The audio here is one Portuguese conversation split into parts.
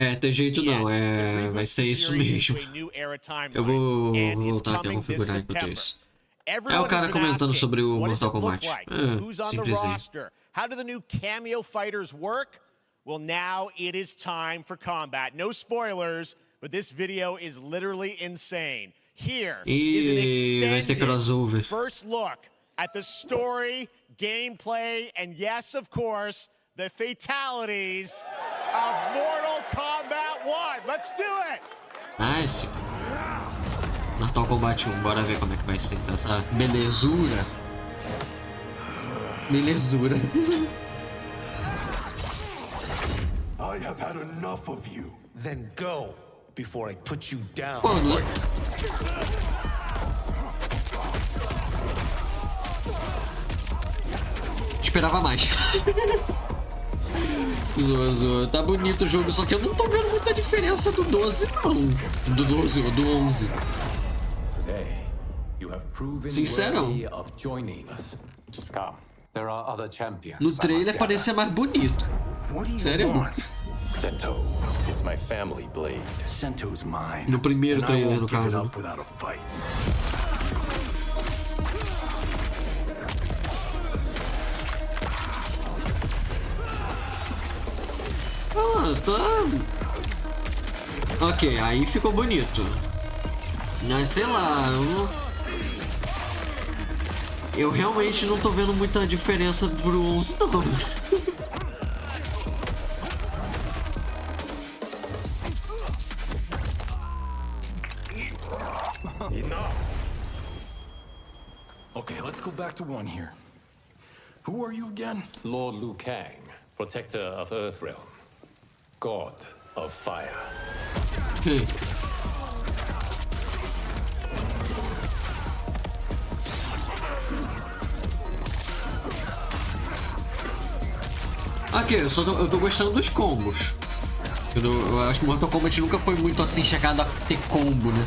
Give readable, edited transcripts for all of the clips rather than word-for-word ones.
É, tem jeito não, vai ser isso mesmo. Eu vou voltar aqui a configurar enquanto isso. É o cara comentando sobre o Mortal Kombat. Simplesinho. How do the new cameo fighters work? Well, now it is time for combat. No spoilers, but this video is literally insane. Here is an extended first look at the story, gameplay, and yes, of course, the fatalities of Mortal Kombat 1. Let's do it! Nice. Mortal Kombat 1, bora ver como é que vai ser então essa belezura. Belezura. I have had enough of you. Then go before I put you down. Mano, esperava mais. Zoa. Tá bonito o jogo, só que eu não tô vendo muita diferença do 12 não. Do 12 ou do 11. Sincerão. No trailer parecia mais bonito. Sério? Sento, it's my family blade. Sento's mine. No primeiro trailer, no caso. Tá. Ok, aí ficou bonito. Mas sei lá, eu realmente não tô vendo muita diferença pro 11 não. Enough. Okay, let's go back to 1 here. Who are you again? Lord Liu Kang, protector of Earthrealm, god of fire. Ok, eu tô gostando dos combos. Eu acho que Mortal Kombat nunca foi muito assim chegado a ter combo, né?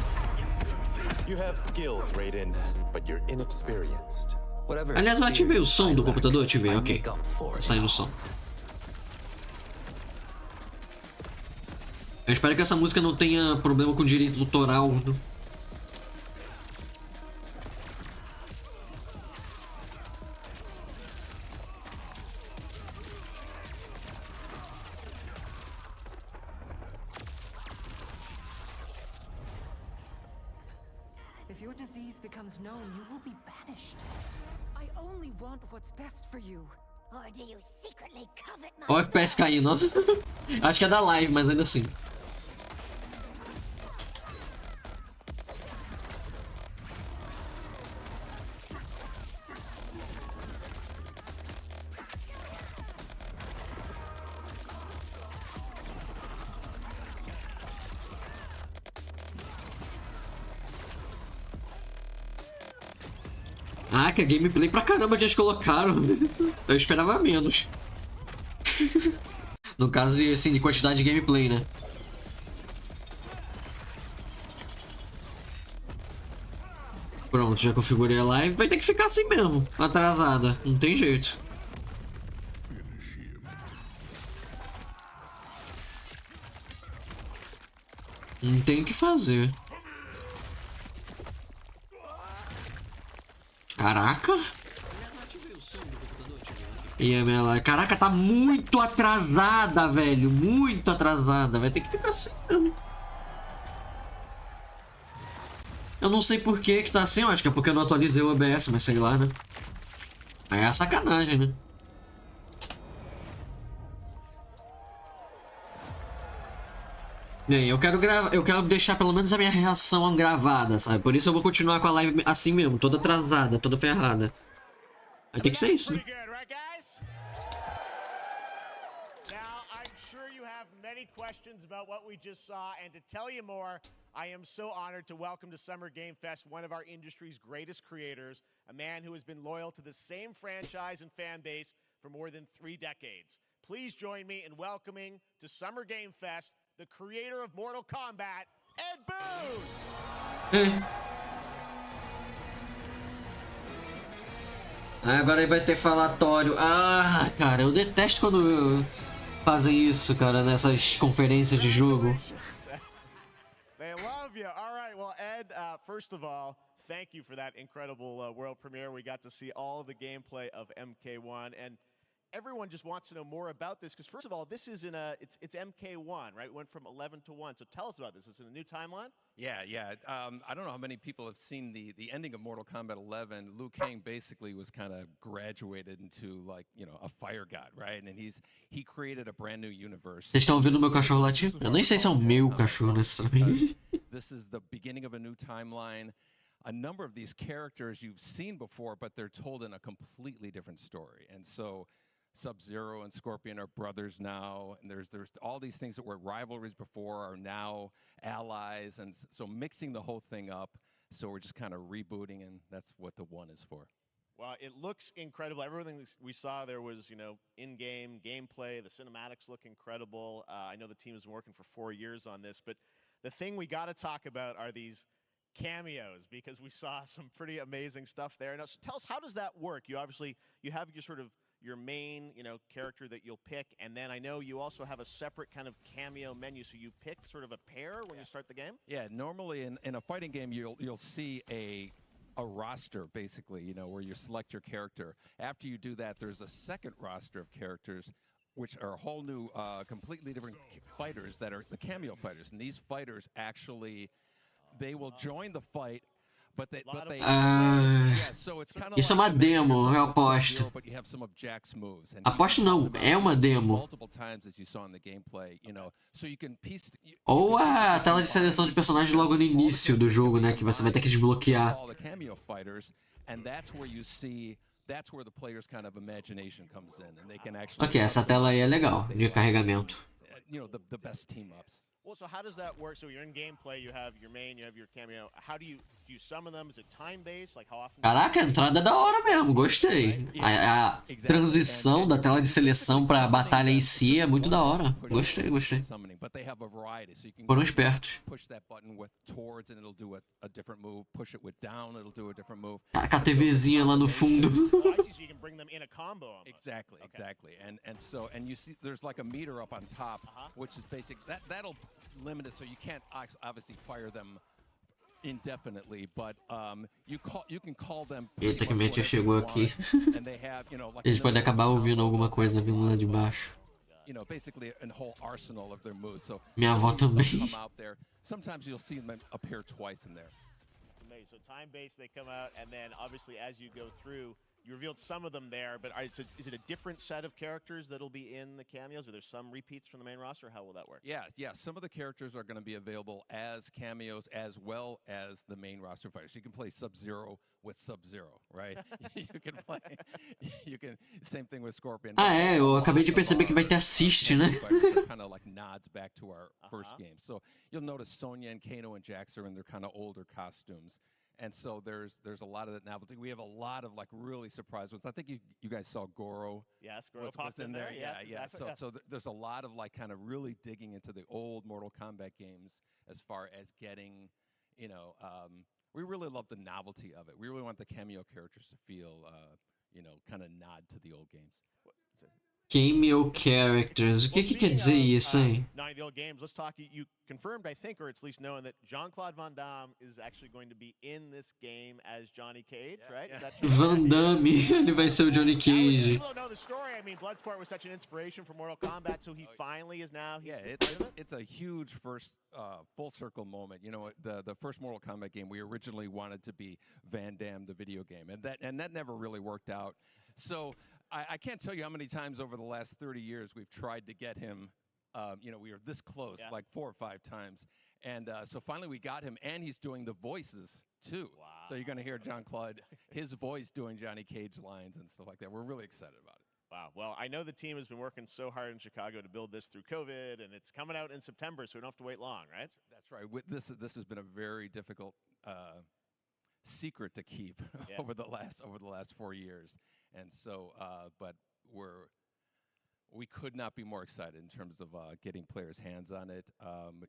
Aliás, eu ativei o som do computador, ativei, ok. Tá saindo o som. Eu espero que essa música não tenha problema com direito autoral, né? If your disease becomes known, you will be banished. I only want what's best for you. Or do you secretly covet my... Ó o FPS caindo, ó. Acho que é da live, mas ainda assim. Ah, que gameplay pra caramba que eles colocaram. Eu esperava menos. No caso, assim, de quantidade de gameplay, né? Pronto, já configurei a live. Vai ter que ficar assim mesmo, atrasada. Não tem jeito. Não tem o que fazer. Caraca! E a minha live. Caraca, tá muito atrasada, velho. Muito atrasada. Vai ter que ficar assim mesmo. Eu não sei por que tá assim. Eu acho que é porque eu não atualizei o OBS, mas sei lá, né? Aí é a sacanagem, né? Bem, eu quero deixar pelo menos a minha reação gravada, sabe? Por isso eu vou continuar com a live assim mesmo, toda atrasada, toda ferrada. Vai ter que ser isso, né? Many questions about what we just saw, and to tell you more, I am so honored to welcome to Summer Game Fest one of our industry's greatest creators, a man who has been loyal to the same franchise and fan base for more than 3 decades. Please join me in welcoming to Summer Game Fest the creator of Mortal Kombat, Ed Boon! Agora ele vai ter falatório. Ah, cara, eu detesto quando fazem isso, cara, nessas conferências de jogo. They love you. All right, well, Ed, first of all, thank you for that incredible world premiere. We got to see all the gameplay of MK1, and everyone just wants to know more about this, because first of all, this is it's MK1, right? It went from 11 to 1, so tell us about this. Is it a new timeline? Yeah. I don't know how many people have seen the ending of Mortal Kombat 11. Liu Kang basically was kind of graduated into, like, you know, a fire god, right? And he created a brand new universe. Vocês estão ouvindo meu cachorro latir? Eu nem sei se é o meu cachorro necessariamente. This is the beginning of a new timeline. A number of these characters you've seen before, but they're told in a completely different story. And so Sub-Zero and Scorpion are brothers now, and there's all these things that were rivalries before are now allies, and so mixing the whole thing up. So we're just kind of rebooting, and that's what the 1 is for. Well, it looks incredible. Everything we saw there was, you know, in-game gameplay. The cinematics look incredible. I know the team has been working for 4 years on this, but the thing we got to talk about are these cameos, because we saw some pretty amazing stuff there. Now, so tell us, how does that work? You have your sort of your main, you know, character that you'll pick, and then I know you also have a separate kind of cameo menu, so you pick sort of a pair when you start the game? Yeah, normally in a fighting game, you'll see a roster, basically, you know, where you select your character. After you do that, there's a second roster of characters, which are a whole new, completely different fighters that are the cameo fighters, and these fighters actually, they will join the fight. Isso é uma demo, eu aposto. Aposto não, é uma demo. Ou a tela de seleção de personagens logo no início do jogo, né? Que você vai ter que desbloquear. Ok, essa tela aí é legal, de carregamento. Well, so how does that work? So you're in gameplay, you have your main, you have your cameo. How do you summon them? Is it time-based? Like how often? Caraca, a entrada é da hora mesmo, gostei. A transição da tela de seleção pra batalha em si é muito da hora. Gostei. Foram espertos. A TVzinha lá no fundo. Exactly. And you see there's like a meter up on top, which is basic. That'll limit it, so you can't obviously fire them indefinitely, but you can call them. Eita, que a minha chegou aqui. Eles podem acabar ouvindo alguma coisa vindo lá de baixo. Basically a whole arsenal of their moves. So minha avó também. Come out there. Sometimes you'll see them appear twice in there. So time-based, they come out, and then obviously as you go through, you revealed some of them there, but is it a different set of characters that'll be in the cameos? Are there some repeats from the main roster? How will that work? Yeah. Some of the characters are going to be available as cameos as well as the main roster fighters. So you can play Sub-Zero with Sub-Zero, right? Same thing with Scorpion. Eu acabei de perceber que vai ter assist, né? Kind of like nods back to our first game. So you'll notice Sonya and Kano and Jax are in their kind of older costumes. And so there's a lot of that novelty. We have a lot of like really surprise ones. I think you guys saw Goro. Yes, Goro popped in there. Yeah. Exactly. So there's a lot of like kind of really digging into the old Mortal Kombat games as far as getting, we really love the novelty of it. We really want the cameo characters to feel, kind of nod to the old games. Cameo characters. O que quer dizer isso, hein? Nine of the old games. Let's talk. You confirmed, I think, or at least known that Jean-Claude Van Damme is actually going to be in this game as Johnny Cage, right? Is that true? Van Damme, ele vai ser o Johnny Cage. People don't know the story. I mean, Bloodsport was such an inspiration for Mortal Kombat, so he finally is now. Yeah, it's a huge first full circle moment. The first Mortal Kombat game, we originally wanted to be Van Damme, the video game, and that never really worked out. So I can't tell you how many times over the last 30 years we've tried to get him. We were this close, like 4 or 5 times. And so finally we got him, and he's doing the voices, too. Wow. So you're going to hear Jean-Claude, his voice doing Johnny Cage lines and stuff like that. We're really excited about it. Wow. Well, I know the team has been working so hard in Chicago to build this through COVID, and it's coming out in September, so we don't have to wait long, right? That's right. This has been a very difficult secret to keep over the last 4 years. And so, but we could not be more excited in terms of getting players' hands on it.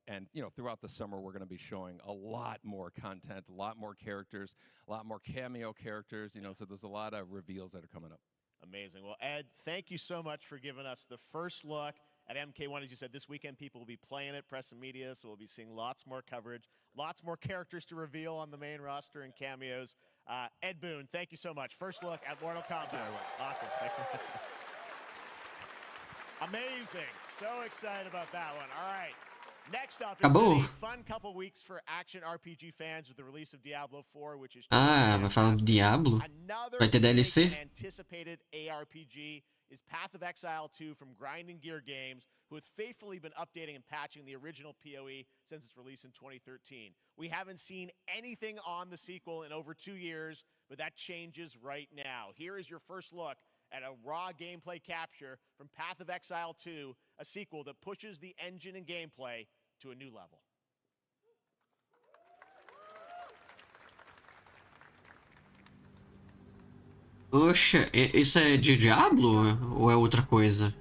And throughout the summer, we're going to be showing a lot more content, a lot more characters, a lot more cameo characters. So there's a lot of reveals that are coming up. Amazing. Well, Ed, thank you so much for giving us the first look at MK1. As you said, this weekend people will be playing it, press and media, so we'll be seeing lots more coverage, lots more characters to reveal on the main roster and cameos. Ed Boon, thank you so much. First look at Mortal Kombat. Awesome. Thanks. Amazing. So excited about that one. All right. Next up, it's been a fun couple weeks for action RPG fans with the release of Diablo 4, which is vai falar do Diablo? Vai ter DLC? Anticipated ARPG is Path of Exile 2 from Grinding Gear Games, who have faithfully been updating and patching the original PoE since its release in 2013. We haven't seen anything on the sequel in over 2 years, but that changes right now. Here is your first look at a raw gameplay capture from Path of Exile 2, a sequel that pushes the engine and gameplay to a new level. Oxa, isso é de Diablo ou é outra coisa?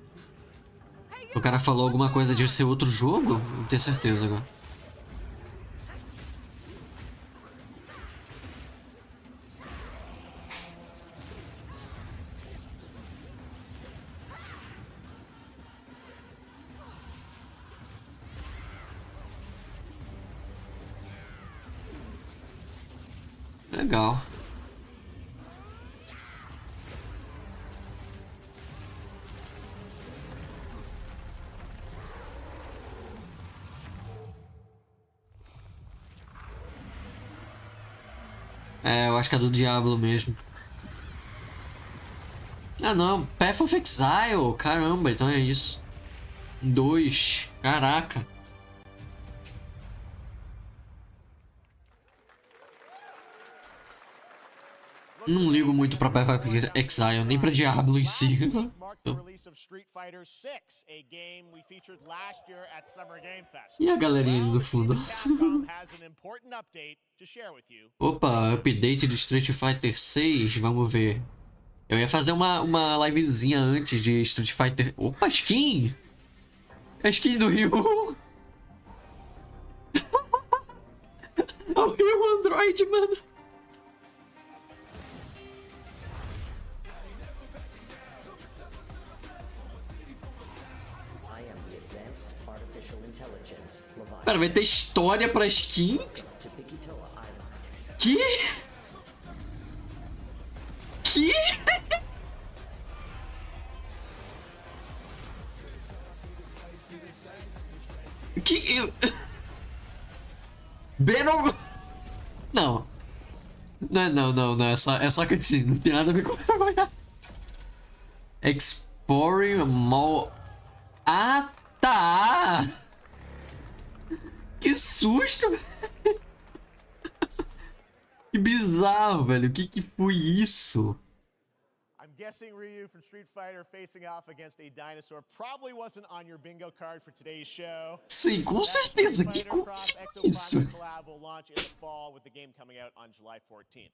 O cara falou alguma coisa de ser outro jogo? Não tenho certeza agora. Legal. Eu acho que é do Diablo mesmo. Ah não, Path of Exile, caramba, então é isso. 2, caraca. Não ligo muito pra Path of Exile, nem pra Diablo em si. E a galerinha ali do fundo? Opa, update de Street Fighter 6, vamos ver. Eu ia fazer uma livezinha antes de Street Fighter... Opa, skin! É skin do Ryu! É o Ryu Android, mano! Pera, vai ter história pra skin? Que? Que? Que? Battle... Não. Não, é só cutscene, não tem nada a ver com trabalhar. Exploring Mall... Ah, tá! Que susto! Que bizarro, velho. O que foi isso? I'm guessing Ryu from Street Fighter facing off against a dinosaur probably wasn't on your bingo card for today's show. Sim, com certeza. Que isso? Collab will launch in the fall with the game coming out on July 14th.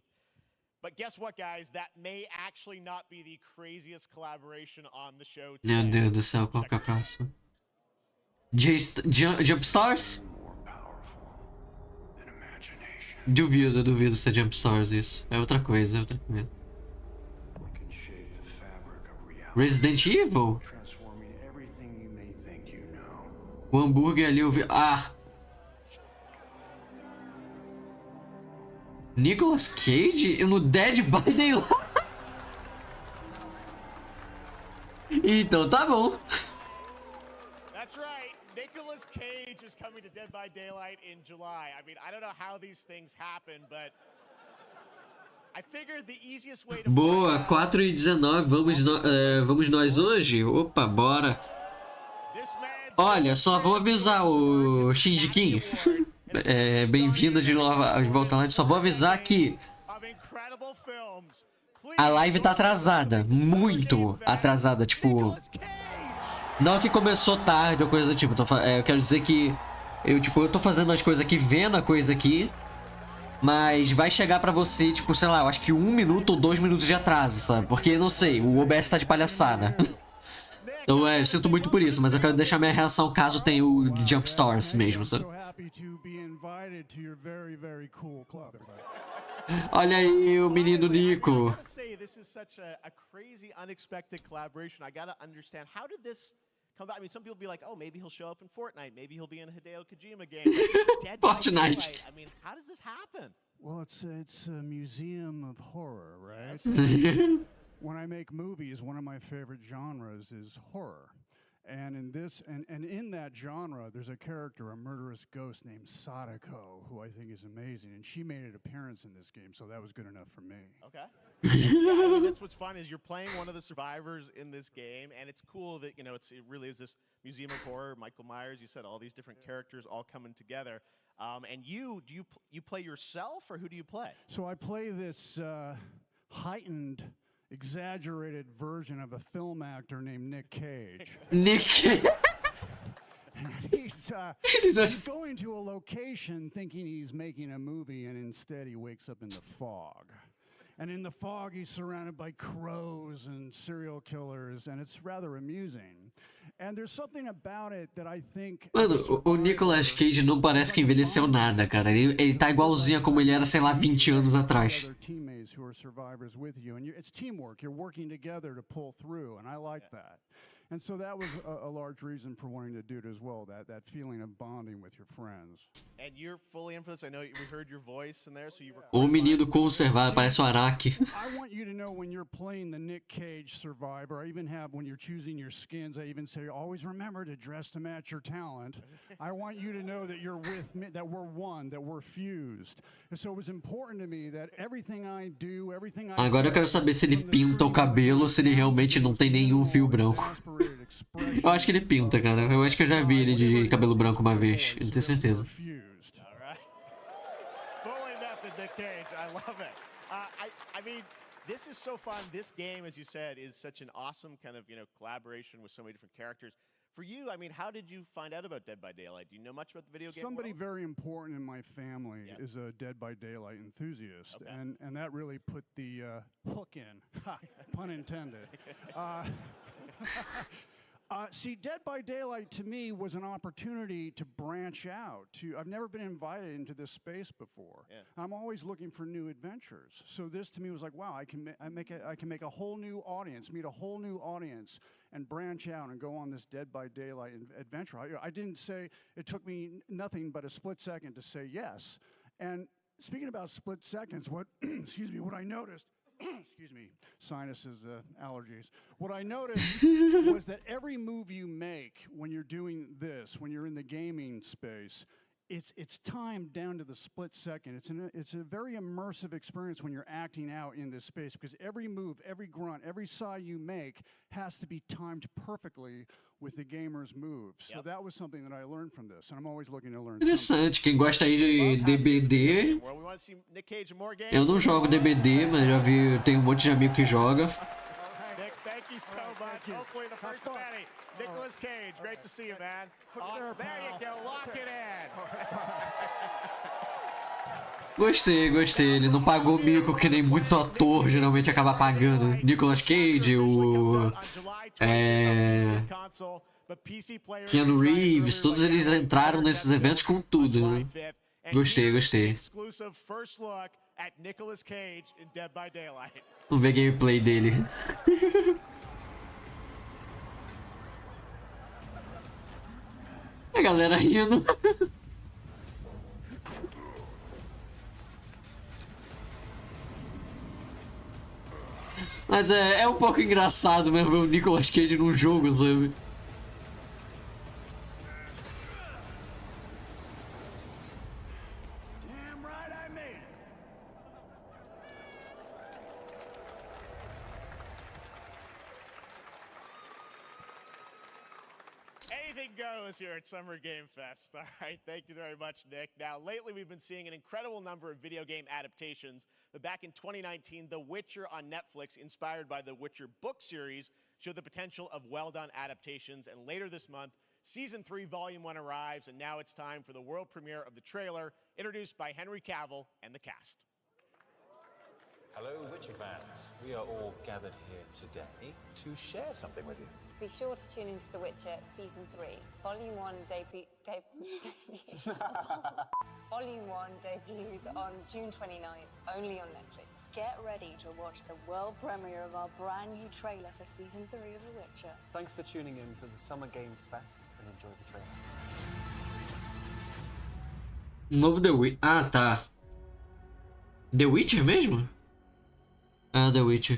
But guess what, guys? That may actually not be the craziest collaboration on the show today. Meu Deus do céu, qual que é a próxima? Jump Stars? Duvido ser Jump Stars isso. É outra coisa, Resident Evil? O hambúrguer ali eu vi... Ah! Nicolas Cage? No Dead by Daylight? Então tá bom. That's right. Nicolas Cage is coming to Dead by Daylight in July. I mean, I don't know how these things happen, but I figured the easiest way to... Boa, 4h19, vamos nós hoje? Opa, bora. Olha, só vou avisar o Shinji. Bem-vindo de volta lá. Só vou avisar que a live tá atrasada, muito atrasada, tipo... Não que começou tarde ou coisa do tipo, eu quero dizer que eu tô fazendo as coisas aqui, vendo a coisa aqui, mas vai chegar pra você, tipo, sei lá, eu acho que 1 minuto ou 2 minutos de atraso, sabe? Porque, não sei, o OBS tá de palhaçada. Então, eu sinto muito por isso, mas eu quero deixar minha reação caso tenha o Jump Stars mesmo, sabe? Olha aí o menino Nico. come back. I mean, some people be like, oh, maybe he'll show up in Fortnite. Maybe he'll be in a Hideo Kojima game. Dead by Daylight. I mean, how does this happen? Well, it's a museum of horror, right? When I make movies, one of my favorite genres is horror. And in this, and in that genre, there's a character, a murderous ghost named Sadako, who I think is amazing. And she made an appearance in this game, so that was good enough for me. Okay. Yeah, I mean, that's what's fun is you're playing one of the survivors in this game, and it's cool that, you know, it really is this museum of horror. Michael Myers, you said all these different characters all coming together. And you play yourself, or who do you play? So I play this heightened, exaggerated version of a film actor named Nick Cage. Nick Cage. He's going to a location thinking he's making a movie, and instead he wakes up in the fog. And in the fog, he's surrounded by crows and serial killers, and it's rather amusing. And there's something about it that I think... Mano, o Nicolas Cage não parece que envelheceu nada, cara. Ele tá igualzinho a como ele era, sei lá, 20 anos atrás. Teammates who are survivors with you, and it's teamwork. You're working together to pull through, and I like that. And so that was a large reason for wanting to do it as well, that feeling of bonding with your friends. And you're fully in for this. I know we heard your voice in there, so you were... O menino conservado, parece o Araki. I want you to know when you're playing the Nick Cage survivor, I even have, when you're choosing your skins, I even say, always remember to dress to match your talent. I want you to know that you're with me, that we're one, that we're fused. And so it was important to me that everything I do, everything I... Agora eu quero saber se ele pinta o cabelo ou se ele realmente não tem nenhum fio branco. Eu acho que ele pinta, cara. Eu acho que eu já vi ele de cabelo branco uma vez. Eu não tenho certeza. I mean, this is so fun. This game, as you said, is such an awesome kind of, you know, collaboration with so many different characters. For you, I mean, how did you find out about Dead by Daylight? Do you know much about the video game Somebody world? very important in my family is a Dead by Daylight enthusiast, and that really put the hook in, pun intended. See, Dead by Daylight to me was an opportunity to branch out. I've never been invited into this space before. Yeah. I'm always looking for new adventures. So this to me was like, wow, I can make a whole new audience, meet a whole new audience, and branch out and go on this Dead by Daylight adventure. I didn't say, it took me nothing but a split second to say yes. And speaking about split seconds, what what I noticed. Excuse me, sinuses, allergies. What I noticed was that every move you make when you're doing this, when you're in the gaming space, it's timed down to the split second. It's a very immersive experience when you're acting out in this space, because every move, every grunt, every sigh you make has to be timed perfectly with the gamer's moves. So that was something that I learned from this, and I'm always looking to learn. Interessante, quem gosta aí de DBD. Eu não jogo DBD, mas já vi, tem um monte de amigo que joga. Nick, thank you so much. Hopefully the first penny. Nicolas Cage, great to see you, man. Awesome. There you go, lock it in. Gostei. Ele não pagou mico que nem muito ator geralmente acaba pagando. Nicolas Cage, o... Keanu Reeves, todos eles entraram nesses eventos com tudo, né? Gostei. Vamos ver gameplay dele. A galera rindo. Mas é um pouco engraçado mesmo ver o Nicolas Cage num jogo, sabe? Anything goes here at Summer Game Fest. All right, thank you very much, Nick. Now, lately we've been seeing an incredible number of video game adaptations. But back in 2019, The Witcher on Netflix, inspired by the Witcher book series, showed the potential of well-done adaptations. And later this month, Season 3, Volume 1 arrives, and now it's time for the world premiere of the trailer, introduced by Henry Cavill and the cast. Hello, Witcher fans. We are all gathered here today to share something with you. Be sure to tune into The Witcher Season 3. Volume 1 Volume 1 debuts on June 29th, only on Netflix. Get ready to watch the world premiere of our brand new trailer for season 3 of The Witcher. Thanks for tuning in to the Summer Games Fest and enjoy the trailer. Novo The Witcher. Ah, tá. The Witcher mesmo? Ah, The Witcher.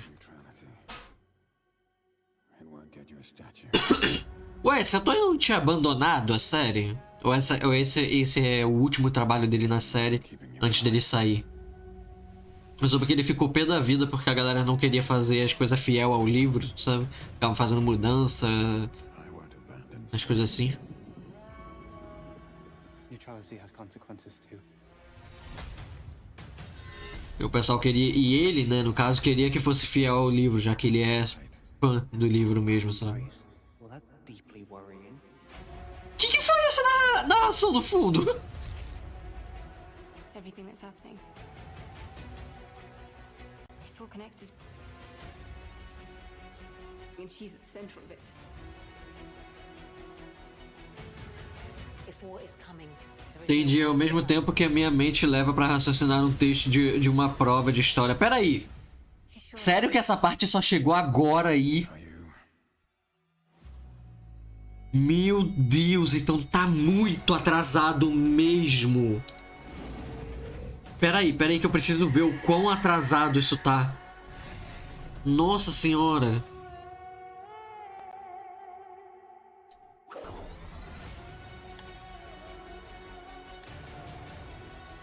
Ué, esse ator não tinha abandonado a série? Ou esse é o último trabalho dele na série antes dele sair? Eu soube que ele ficou pé da vida porque a galera não queria fazer as coisas fiel ao livro, sabe? Ficavam fazendo mudança, as coisas assim. E o pessoal queria, e ele, né, no caso, queria que fosse fiel ao livro, já que ele é fã do livro mesmo, sabe? Que foi essa narração no fundo? Everything that's happening. It's all connected. And she's at the center of it. If war is coming, Entendi, ao mesmo tempo que a minha mente leva pra raciocinar um texto de uma prova de história. Pera aí. Sério que essa parte só chegou agora aí? Meu Deus, então tá muito atrasado mesmo. Pera aí que eu preciso ver o quão atrasado isso tá. Nossa senhora.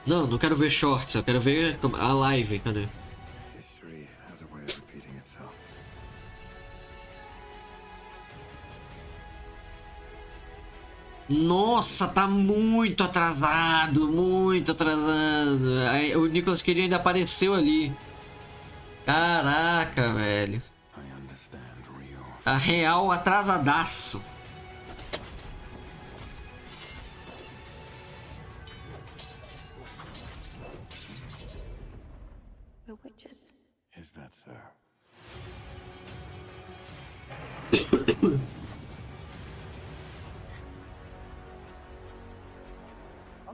Não, não quero ver shorts, eu quero ver a live, cadê? Nossa, tá muito atrasado, muito atrasado. Aí, o Nicolas Cage ainda apareceu ali. Caraca, velho. A real atrasadaço. we're witches. Is that so?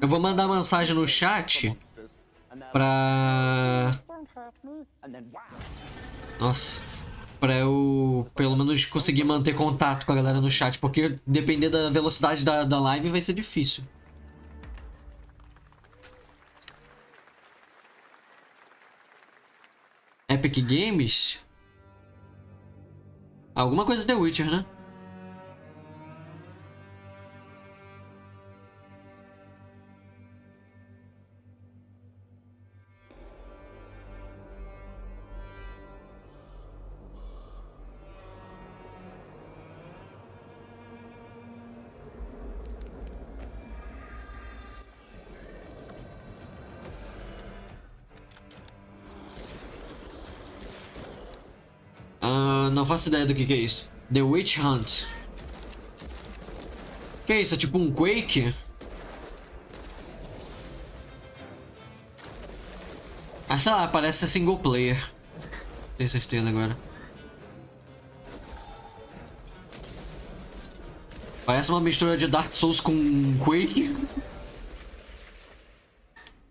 Eu vou mandar mensagem no chat pra... Nossa. Pra eu, pelo menos, conseguir manter contato com a galera no chat. Porque depender da velocidade da live vai ser difícil. Epic Games? Alguma coisa The Witcher, né? Não faço ideia do que é isso. The Witch Hunt. Que é isso? É tipo um Quake? Ah, sei lá, parece ser single player. Tenho certeza agora. Parece uma mistura de Dark Souls com Quake.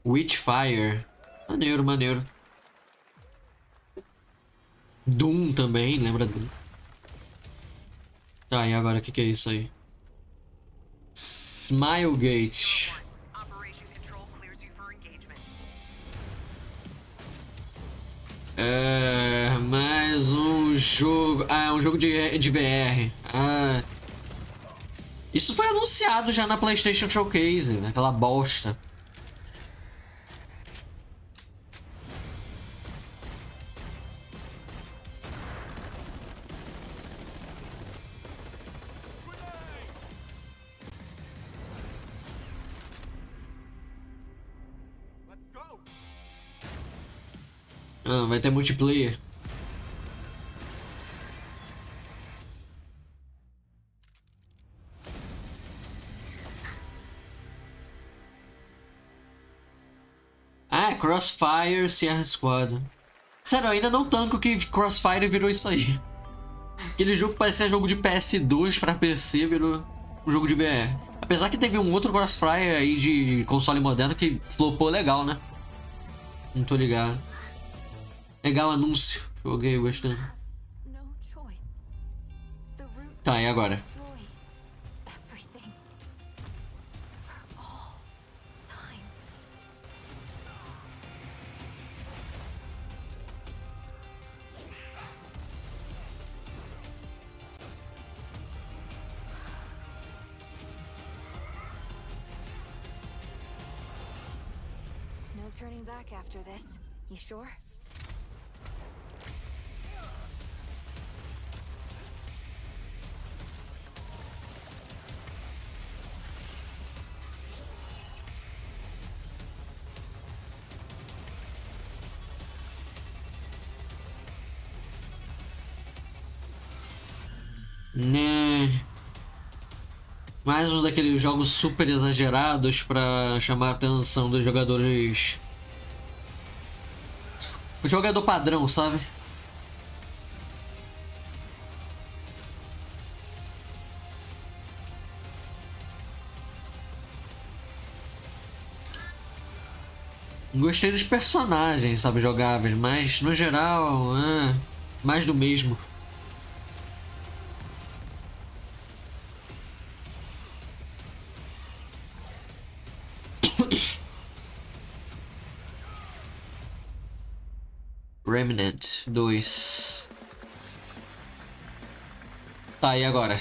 Witchfire. Maneiro, maneiro. Doom também, lembra Doom? Tá, e agora o que é isso aí? Smilegate. Mais um jogo. Ah, é um jogo de VR. Ah. Isso foi anunciado já na PlayStation Showcase, naquela bosta. Ah, vai ter multiplayer. Ah, Crossfire, Sierra Squad. Sério, eu ainda não tanco que Crossfire virou isso aí. Aquele jogo que parecia jogo de PS2 pra PC virou um jogo de VR. Apesar que teve um outro Crossfire aí de console moderno que flopou legal, né? Não tô ligado. Legal anúncio. Joguei bastante. Tá, e agora? No turning back after this. You sure? Né? Mais um daqueles jogos super exagerados pra chamar a atenção dos jogadores. O jogador padrão, sabe? Gostei dos personagens, sabe, jogáveis, mas no geral, mais do mesmo. Remnant 2. Tá, e agora?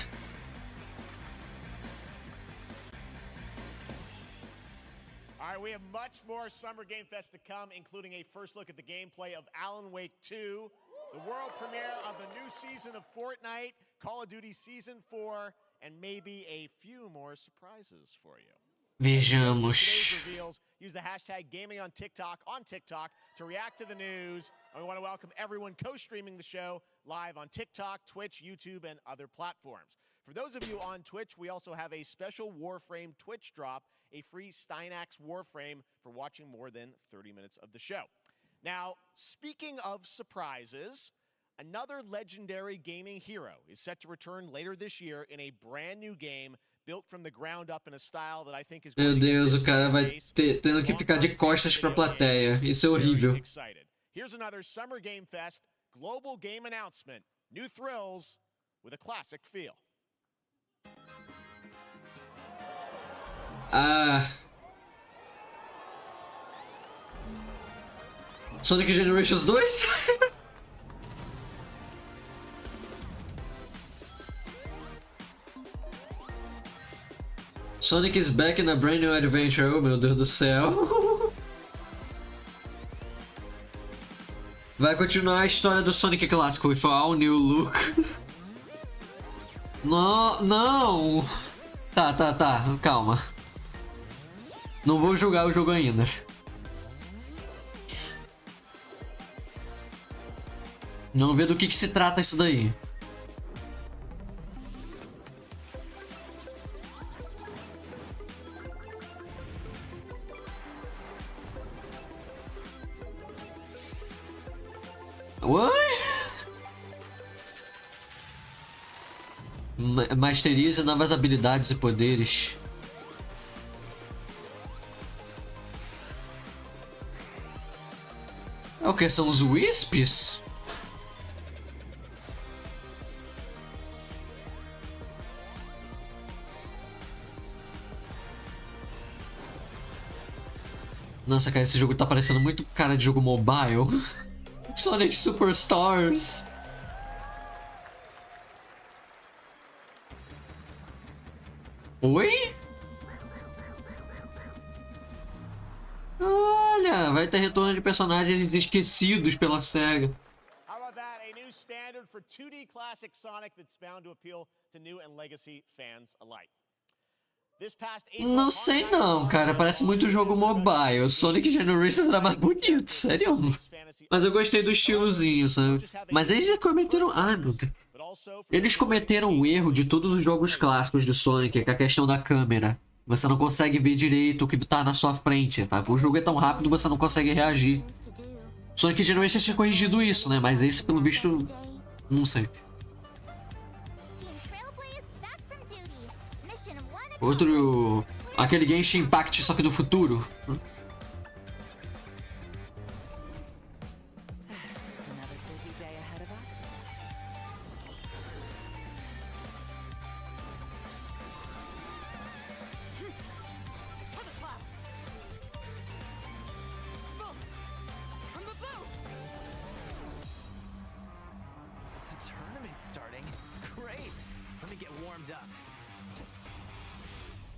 All right, we have much more Summer Game Fest to come, including a first look at the gameplay of Alan Wake 2, the world premiere of the new season of Fortnite, Call of Duty Season 4, and maybe a few more surprises for you. Vejamos. Use the hashtag gaming on TikTok to react to the news. And we want to welcome everyone co-streaming the show live on TikTok, Twitch, YouTube, and other platforms. For those of you on Twitch, we also have a special Warframe Twitch drop, a free Steinax Warframe for watching more than 30 minutes of the show. Now, speaking of surprises, another legendary gaming hero is set to return later this year in a brand new game built from the ground up in a style that I think is Meu Deus, o cara vai tendo que ficar de costas pra plateia. Isso é horrível. Here's another Summer Game Fest global game announcement. New thrills with a classic feel. Sonic Generations 2? Sonic is back in a brand new adventure. Oh, meu Deus do céu. Vai continuar a história do Sonic clássico with all new look. Não. Tá. Calma. Não vou julgar o jogo ainda. Não vê do que se trata isso daí. Oi? Masterize novas habilidades e poderes. É o que? São os Wisps? Nossa, cara, esse jogo tá parecendo muito cara de jogo mobile. Sonic Superstars. Oi? Olha, vai ter retorno de personagens esquecidos pela SEGA. How about that? A new standard for 2D classic Sonic that's bound to appeal to new and legacy fans alike. Não sei não, cara, parece muito jogo mobile. Sonic Generations era mais bonito, sério. Mas eu gostei do estilozinho, sabe? Mas eles já cometeram... Ah, meu Deus. Eles cometeram o erro de todos os jogos clássicos do Sonic, que é a questão da câmera. Você não consegue ver direito o que tá na sua frente, tá? O jogo é tão rápido que você não consegue reagir. Sonic Generations tinha corrigido isso, né? Mas esse, pelo visto, não sei. Outro... Aquele Genshin Impact, só que do futuro.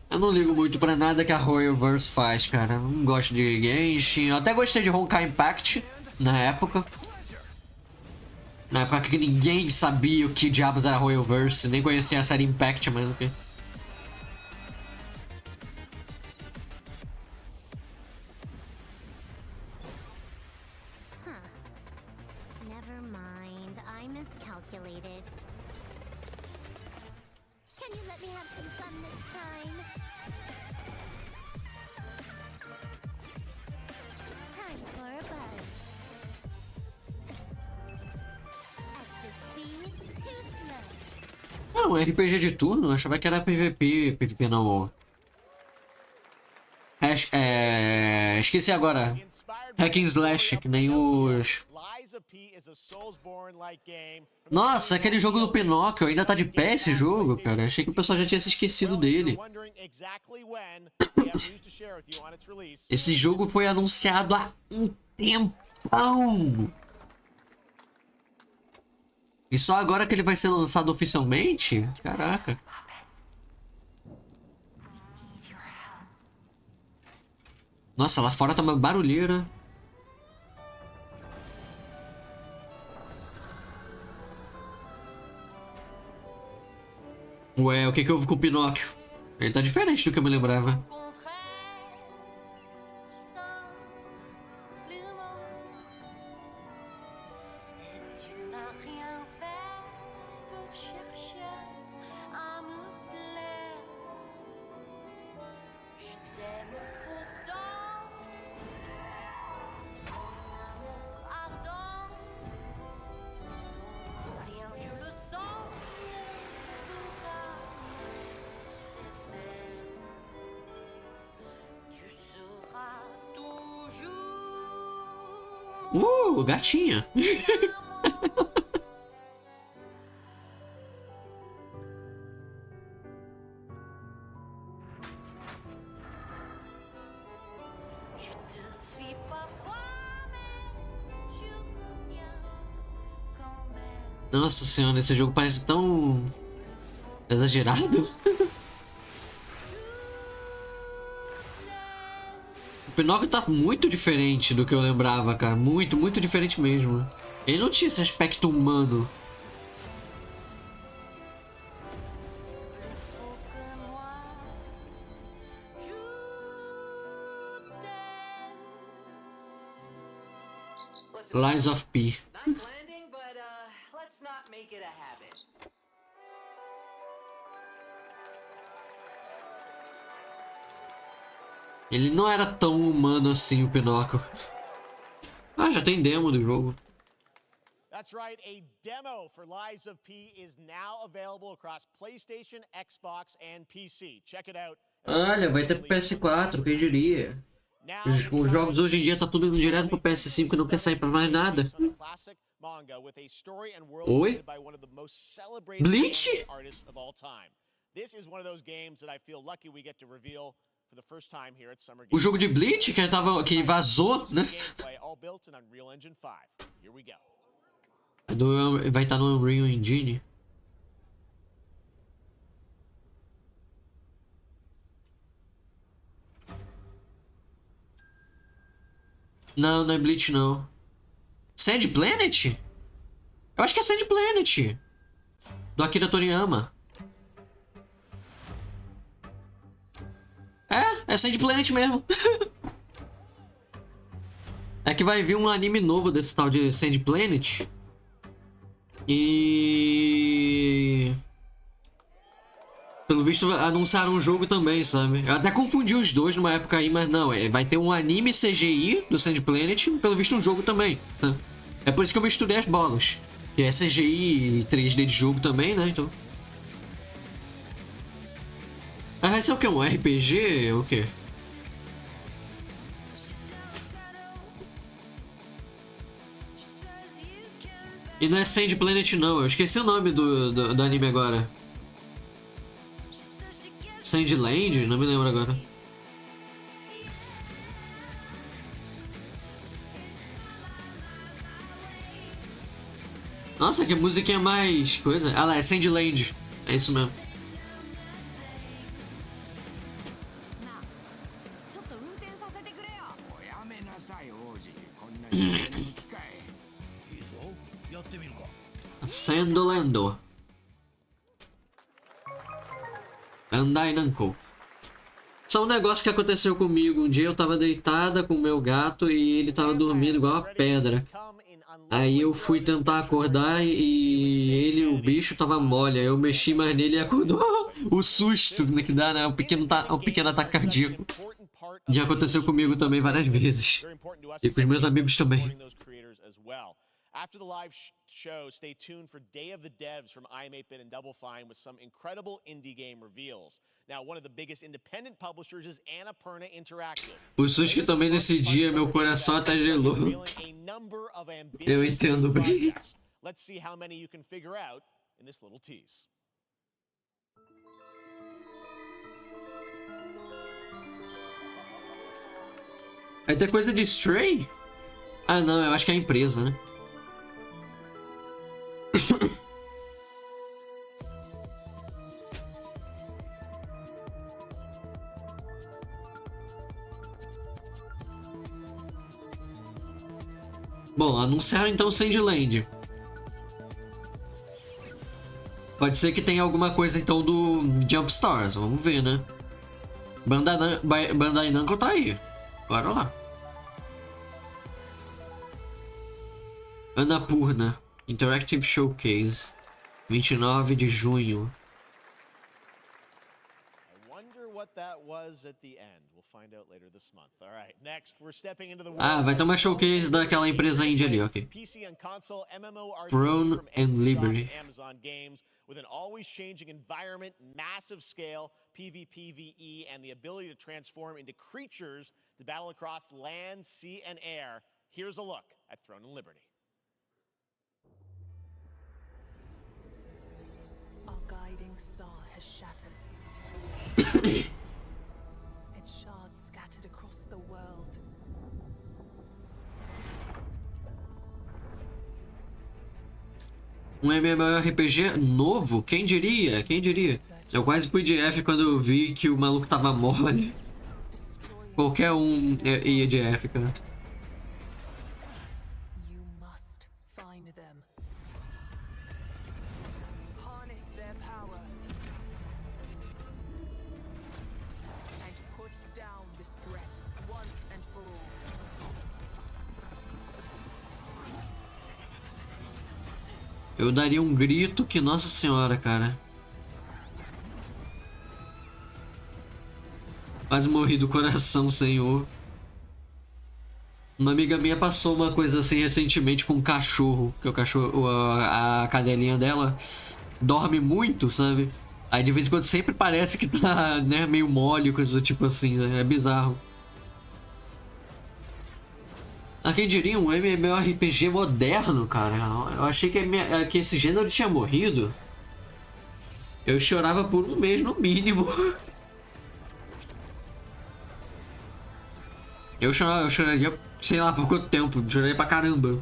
Eu não ligo muito pra nada que a Royalverse faz, cara. Eu não gosto de Genshin. Eu até gostei de Honkai Impact na época. Na época que ninguém sabia o que diabos era Royalverse. Nem conhecia a série Impact, mas ok. Never mind, I miscalculated. Can you let me have some fun this time? Time for a buzz. Extra speed, too slow. Ah, um RPG de turno? Eu achava que era PVP. PVP não. Esqueci agora. Hack and Slash, que nem os... Nossa, aquele jogo do Pinóquio, ainda tá de pé esse jogo, cara? Achei que o pessoal já tinha se esquecido dele. Esse jogo foi anunciado há um tempão. E só agora que ele vai ser lançado oficialmente? Caraca. Nossa, lá fora tá uma barulheira. Ué, o que houve com o Pinóquio? Ele tá diferente do que eu me lembrava. Gatinha. Nossa senhora, esse jogo parece tão exagerado. O Pinóquio tá muito diferente do que eu lembrava, cara. Muito, muito diferente mesmo. Ele não tinha esse aspecto humano. Lies of P. Ele não era tão humano assim, o Pinóquio. Ah, já tem demo do jogo. That's right, a demo for Lies of P is now available across PlayStation, Xbox and PC. Check it out. Olha, vai ter pro PS4, quem diria? Os jogos hoje em dia tá tudo indo direto pro PS5 e não quer sair pra mais nada. Oi? Bleach? This is one of those games that I feel lucky we get to reveal for the first time here at Summer Game. O jogo de Bleach que vazou, né? All built in Unreal Engine 5. Here we go. Vai estar no Unreal Engine. Não, não é Bleach não. Sand Planet? Eu acho que é Sand Planet. Do Akira Toriyama. É Sand Planet mesmo. É que vai vir um anime novo desse tal de Sand Planet. E... pelo visto anunciaram um jogo também, sabe? Eu até confundi os dois numa época aí, mas não. Vai ter um anime CGI do Sand Planet e pelo visto um jogo também. Tá? É por isso que eu misturei as bolas. Que é CGI e 3D de jogo também, né? Então... ah, vai ser o que? Um RPG? O quê? E não é Sand Planet não, eu esqueci o nome do anime agora. Sandland? Não me lembro agora. Nossa, que musiquinha mais coisa. Ah lá, é Sandland. É isso mesmo. Lendo. Bandai Namco. Só um negócio que aconteceu comigo. Um dia eu tava deitada com o meu gato e ele tava dormindo igual uma pedra. Aí eu fui tentar acordar e o bicho tava mole. Aí eu mexi mais nele e acordou. O susto que dá, né? Um pequeno ataque cardíaco. Já aconteceu comigo também várias vezes. E com os meus amigos também. After the live show, stay tuned for Day of the Devs from I'm8bit and Double Fine with some incredible indie game reveals. Now, one of the biggest independent publishers is Annapurna Interactive. O susto que também nesse dia, meu coração até gelou. Eu entendo bem. Let's see how many you can figure out in this little tease. Vai ter coisa de Stray? Ah, não, eu acho que é a empresa, né? Bom, anunciaram então Sandland. Pode ser que tenha alguma coisa então do Jump Stars, vamos ver, né? Bandai Namco tá aí. Bora lá. Annapurna Interactive Showcase, 29 de junho. Ah, vai ter uma showcase daquela empresa indie ali, ok. Throne and Liberty. With an always changing environment, massive scale, PvPvE, and the ability to transform into creatures to battle across land, sea, and air. Here's a look at Throne and Liberty. Our guiding star has shattered. Its shards scattered across the world. Um MMORPG novo? Quem diria? Quem diria? Eu quase fui de F quando eu vi que o maluco tava mole. Qualquer um ia de F, cara. Eu daria um grito que, nossa senhora, cara. Quase morri do coração, senhor. Uma amiga minha passou uma coisa assim recentemente com um cachorro. Que o cachorro, a cadelinha dela dorme muito, sabe? Aí de vez em quando sempre parece que tá, né, meio mole, coisa do tipo assim, né? É bizarro. Ah, quem diria um MMORPG moderno, cara? Eu achei que esse gênero tinha morrido. Eu chorava por um mês no mínimo. Eu choraria, sei lá por quanto tempo. Choraria pra caramba.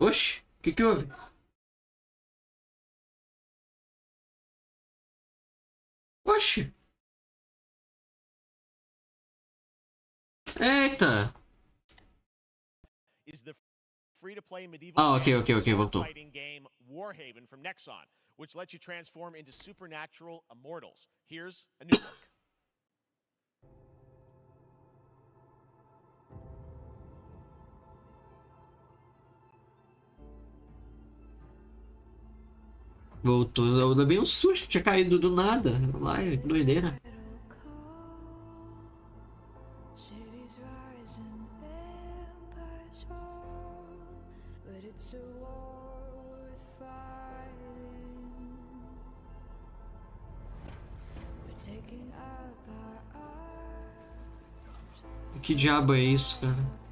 Oxi, o que houve? Oxi. Eita. Ah, ok, voltou. Warhaven from Nexon, which lets you transform into supernatural immortals. Here's a new look. Voltou, eu levei um susto, tinha caído do nada. Lá, que doideira. Que diabo é isso, cara?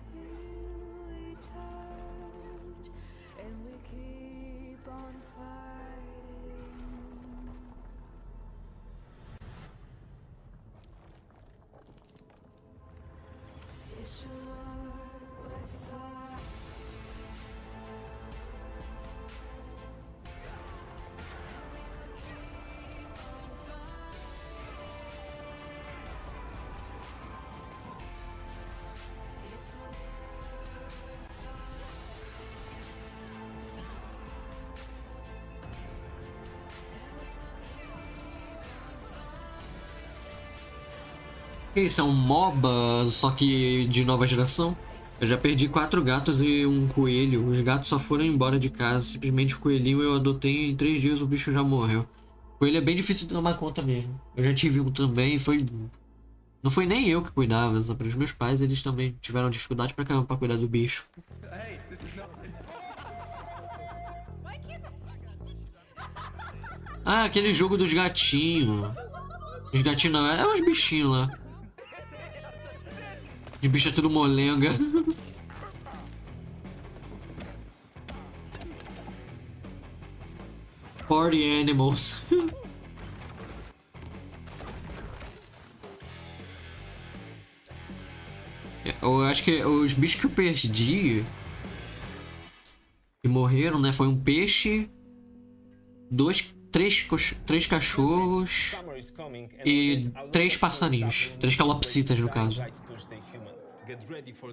Isso é um MOBA, só que de nova geração. Eu já perdi 4 gatos e um coelho. Os gatos só foram embora de casa. Simplesmente o coelhinho eu adotei e em 3 dias o bicho já morreu. O coelho é bem difícil de tomar conta mesmo. Eu já tive um também, foi... Não foi nem eu que cuidava, só para os meus pais, eles também tiveram dificuldade pra caramba pra cuidar do bicho. Ah, aquele jogo dos gatinhos. Os gatinhos não, é os bichinhos lá. Os bichos é tudo molenga. Party animals. Eu acho que os bichos que eu perdi que morreram, né? Foi um peixe, três cachorros e 3 passarinhos. 3 calopsitas, no caso.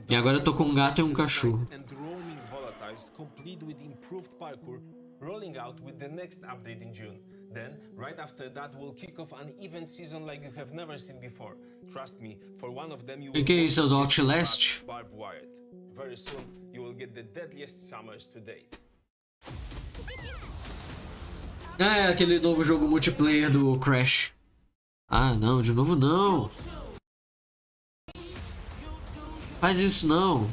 E agora eu tô com um gato e um cachorro. Rolling out with the next update in June. Then, right after that, we'll kick off an event season like you have never seen before. Trust me, for one of them you will que é isso, do Outlast? barbed wired. Very soon, you will get the deadliest summers to date. Ah, é aquele novo jogo multiplayer do Crash. Ah, não, de novo não. Faz isso não.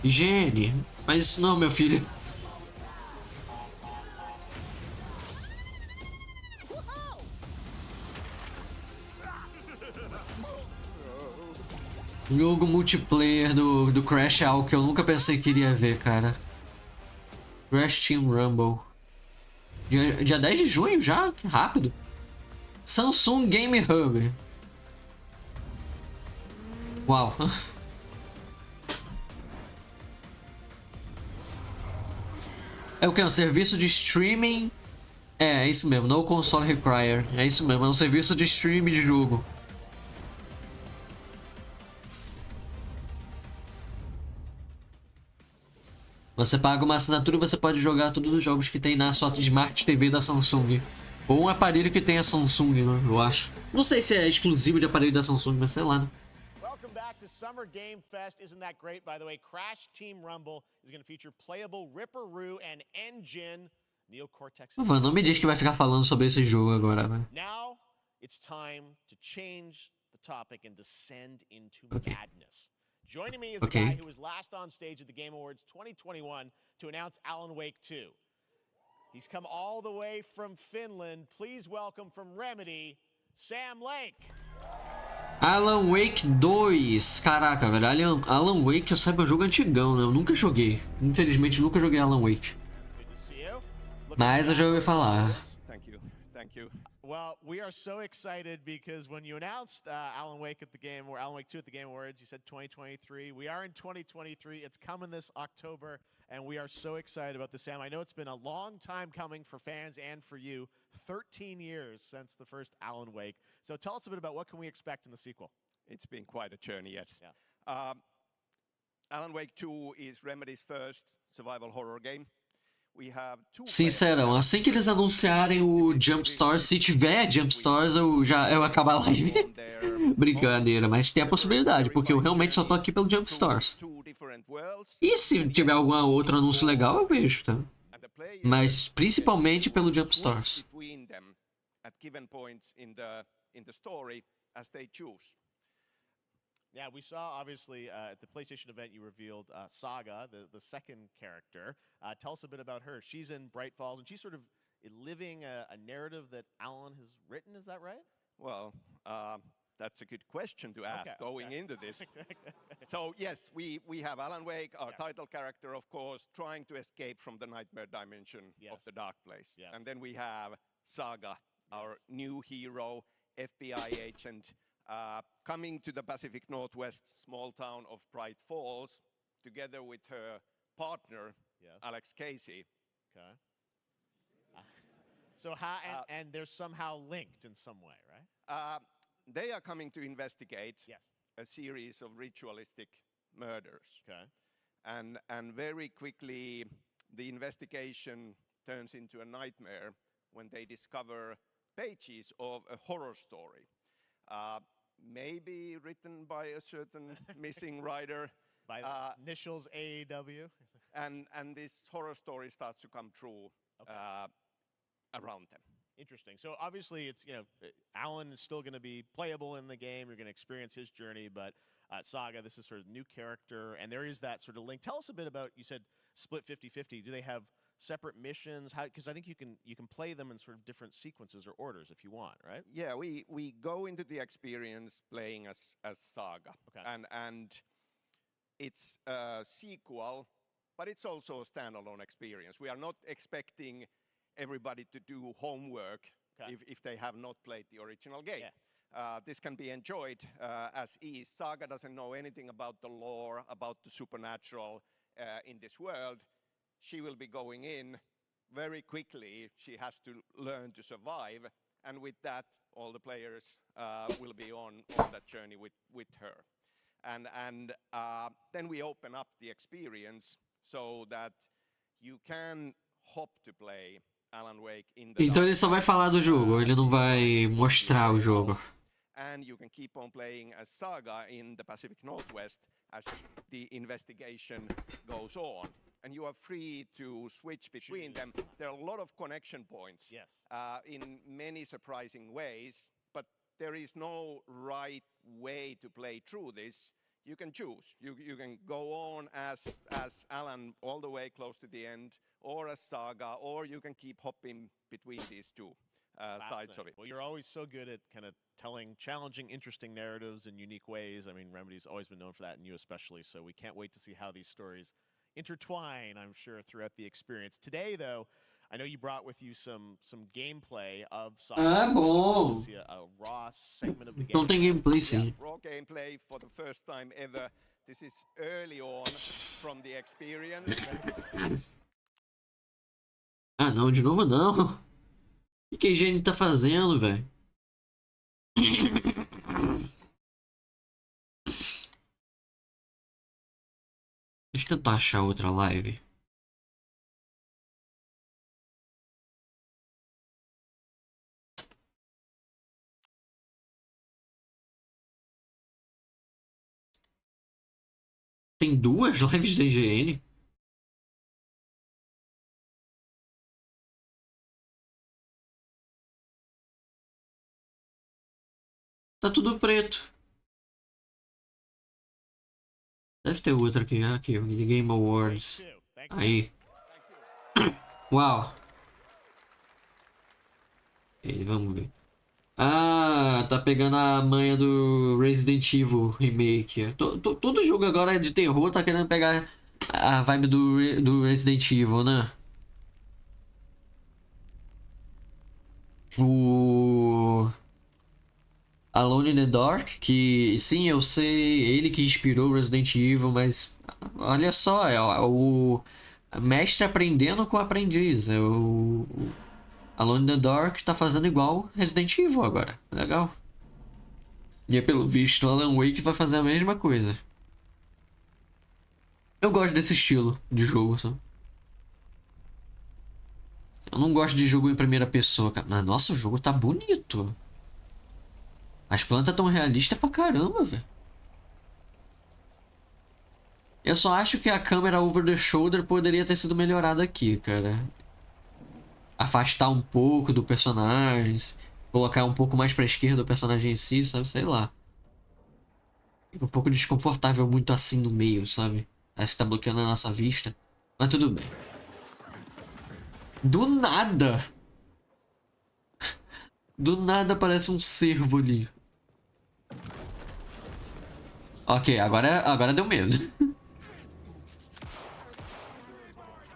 Higiene, faz isso não, meu filho. Jogo multiplayer do Crash é algo que eu nunca pensei que iria ver, cara. Crash Team Rumble. Dia 10 de junho já? Que rápido. Samsung Game Hub. Uau. É o que? Um serviço de streaming? É isso mesmo. No console require. É isso mesmo. É um serviço de streaming de jogo. Você paga uma assinatura e você pode jogar todos os jogos que tem na sua Smart TV da Samsung. Ou um aparelho que tenha Samsung, né? Eu acho. Não sei se é exclusivo de aparelho da Samsung, mas sei lá, né? Welcome back to Summer Game Fest. Isn't that great? By the way, Crash Team Rumble is going to feature playable Ripperoo and Engine. Neocortex. Não me diz que vai ficar falando sobre esse jogo agora, velho. Now, it's time to change the topic and descend into madness. Joining me is a guy who was last on stage at the Game Awards 2021 to announce Alan Wake 2. He's come all the way from Finland. Please welcome from Remedy, Sam Lake. Alan Wake 2. Caraca, velho. Alan Wake, eu saiba, é um jogo antigão, né? Eu nunca joguei. Infelizmente, nunca joguei Alan Wake. Mas eu já ouvi falar. Thank you. Well, we are so excited because when you announced Alan Wake 2 at the Game Awards, you said 2023. We are in 2023. It's coming this October, and we are so excited about this, Sam. I know it's been a long time coming for fans and for you. 13 years since the first Alan Wake. So tell us a bit about what can we expect in the sequel. It's been quite a journey, yes. Yeah. Alan Wake 2 is Remedy's first survival horror game. Sincerão, assim que eles anunciarem o Jumpstart, se tiver Jumpstars, eu acabo a live. Brincadeira, mas tem a possibilidade, porque eu realmente só tô aqui pelo Jumpstars. E se tiver algum outro anúncio legal, eu vejo, tá? Mas principalmente pelo Jumpstars. Yeah, we saw, obviously, at the PlayStation event, you revealed Saga, the second character. Tell us a bit about her. She's in Bright Falls, and she's sort of living a narrative that Alan has written, is that right? Well, that's a good question to ask going into this. So, yes, we have Alan Wake, our title character, of course, trying to escape from the nightmare dimension of the dark place. Yes. And then we have Saga, our new hero, FBI agent, coming to the Pacific Northwest small town of Bright Falls, together with her partner, Alex Casey. Okay. So how, and they're somehow linked in some way, right? They are coming to investigate a series of ritualistic murders. Okay. And very quickly, the investigation turns into a nightmare when they discover pages of a horror story. maybe written by a certain missing writer. By the initials AEW. And this horror story starts to come true around them. Interesting. So obviously it's, you know, Alan is still going to be playable in the game. You're going to experience his journey, but Saga, this is sort of new character, and there is that sort of link. Tell us a bit about, you said split 50-50. Do they have separate missions? How, because I think you can play them in sort of different sequences or orders if you want, right? Yeah, we go into the experience playing as Saga. Okay. And it's a sequel, but it's also a standalone experience. We are not expecting everybody to do homework if they have not played the original game. Yeah. This can be enjoyed as is. Saga doesn't know anything about the lore, about the supernatural in this world. She will be going in very quickly. She has to learn to survive. And with that, all the players will be on that journey with her. And then we open up the experience so that you can hop to play Alan Wake in the Então ele só vai falar do jogo, ele não vai mostrar o jogo. And you can keep on playing as Saga in the Pacific Northwest as the investigation goes on. And you are free to switch between them. There are a lot of connection points. Yes. In many surprising ways, but there is no right way to play through this. You can choose. You can go on as Alan all the way close to the end, or as Saga, or you can keep hopping between these two sides of it. Well, you're always so good at kind of telling challenging, interesting narratives in unique ways. I mean, Remedy's always been known for that, and you especially, so we can't wait to see how these stories intertwine, I'm sure, throughout the experience. Today, though, I know you brought with you some gameplay of Saga. Ah, bom. See a raw segment of the game. Não tem gameplay, sim. Raw gameplay for the first time ever. This is early on from the experience. Ah, não, de novo não. O que a higiene tá fazendo, velho? Deixa eu tentar achar outra live. Tem duas lives da IGN? Tá tudo preto. Deve ter outra aqui. Aqui, o Game Awards. Aí. Uau. Aí, vamos ver. Ah, tá pegando a manha do Resident Evil Remake. Todo jogo agora de terror tá querendo pegar a vibe do Resident Evil, né? O Alone in the Dark, que sim, eu sei, ele que inspirou Resident Evil, mas olha só, é o mestre aprendendo com o aprendiz. É o Alone in the Dark tá fazendo igual Resident Evil agora. Legal. E pelo visto, Alan Wake vai fazer a mesma coisa. Eu gosto desse estilo de jogo, sabe? Eu não gosto de jogo em primeira pessoa, cara. Mas nossa, o jogo tá bonito. As plantas tão realistas pra caramba, velho. Eu só acho que a câmera over the shoulder poderia ter sido melhorada aqui, cara. Afastar um pouco do personagem, colocar um pouco mais pra esquerda o personagem em si, sabe? Sei lá. Fica um pouco desconfortável muito assim no meio, sabe? Parece que tá bloqueando a nossa vista. Mas tudo bem. Do nada! Do nada aparece um cervo ali. Ok, agora deu medo.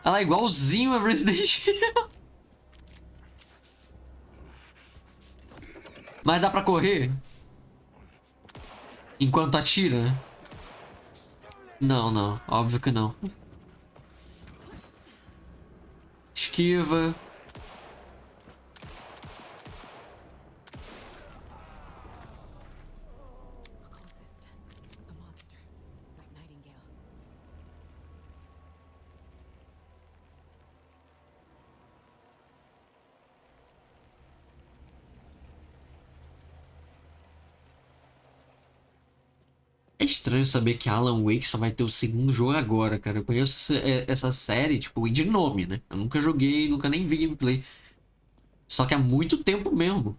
Olha lá, igualzinho a Resident Evil. Mas dá pra correr? Enquanto atira? Não, não. Óbvio que não. Esquiva. estranho saber que Alan Wake só vai ter o segundo jogo agora, cara. Eu conheço essa série, tipo, de nome, né? Eu nunca joguei, nunca nem vi gameplay. Só que há muito tempo mesmo.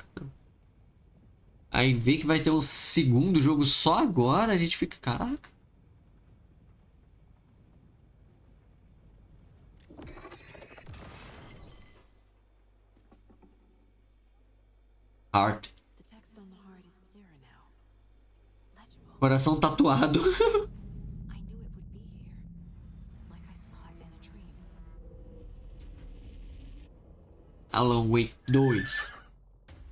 Aí ver que vai ter um segundo jogo só agora, a gente fica, caraca. Heart. Coração tatuado. Alan Wake 2.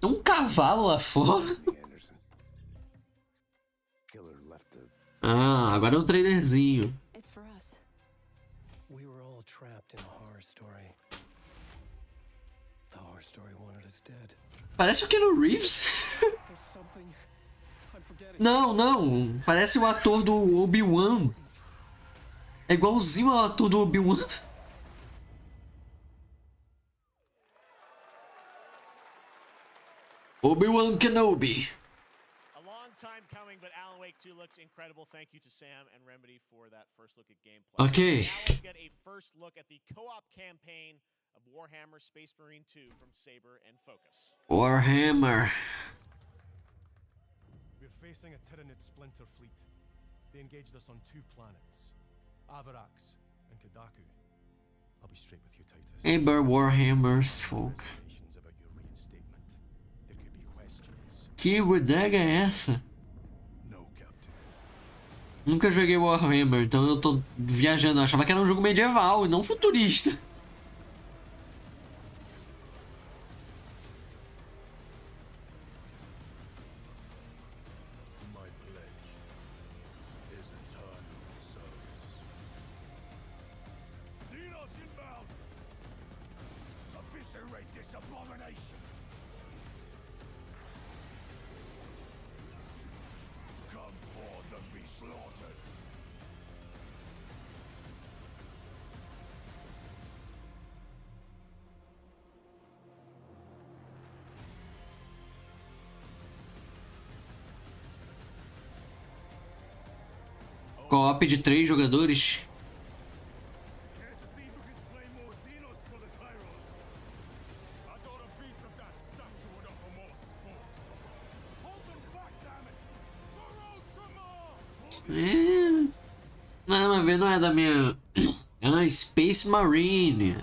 Um cavalo lá fora. Ah, agora é um trailerzinho. Parece o Keanu Reeves. Não, não. Parece o ator do Obi-Wan. É igualzinho ao ator do Obi-Wan. Obi-Wan Kenobi. A long time coming, but Alan Wake 2 looks incredible. Thank you to Sam and Remedy for that first look at gameplay. Okay. Now let's get a first look at the co-op campaign of Warhammer Space Marine 2 from Saber and Focus. Warhammer. We're facing a Tyranid splinter fleet. They engaged us on 2 planets, Avarax and Kadaku. I'll be straight with you, Titus. Saber Warhammer's folk. Que bodega é essa? Nunca joguei Warhammer, então eu tô viajando. Eu achava que era um jogo medieval e não futurista. Co-op de 3 jogadores. Não é da minha... Ah, Space Marine.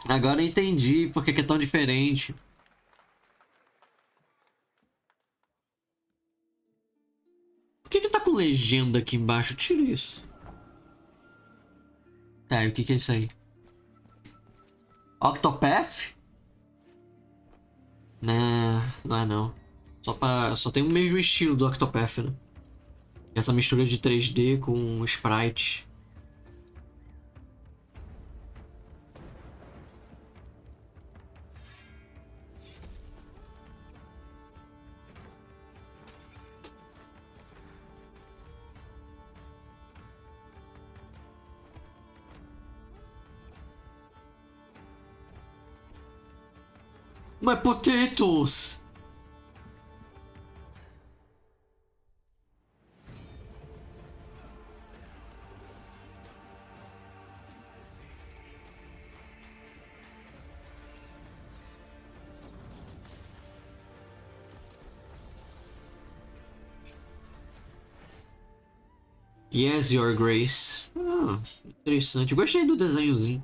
Agora eu entendi porque que é tão diferente. Por que tá com legenda aqui embaixo? Tira isso. Tá, e o que é isso aí? Octopath? Não é não. Só tem o mesmo estilo do Octopath, né? Essa mistura de 3D com sprite. My potatoes! Yes, Your Grace. Ah, interessante. Gostei do desenhozinho.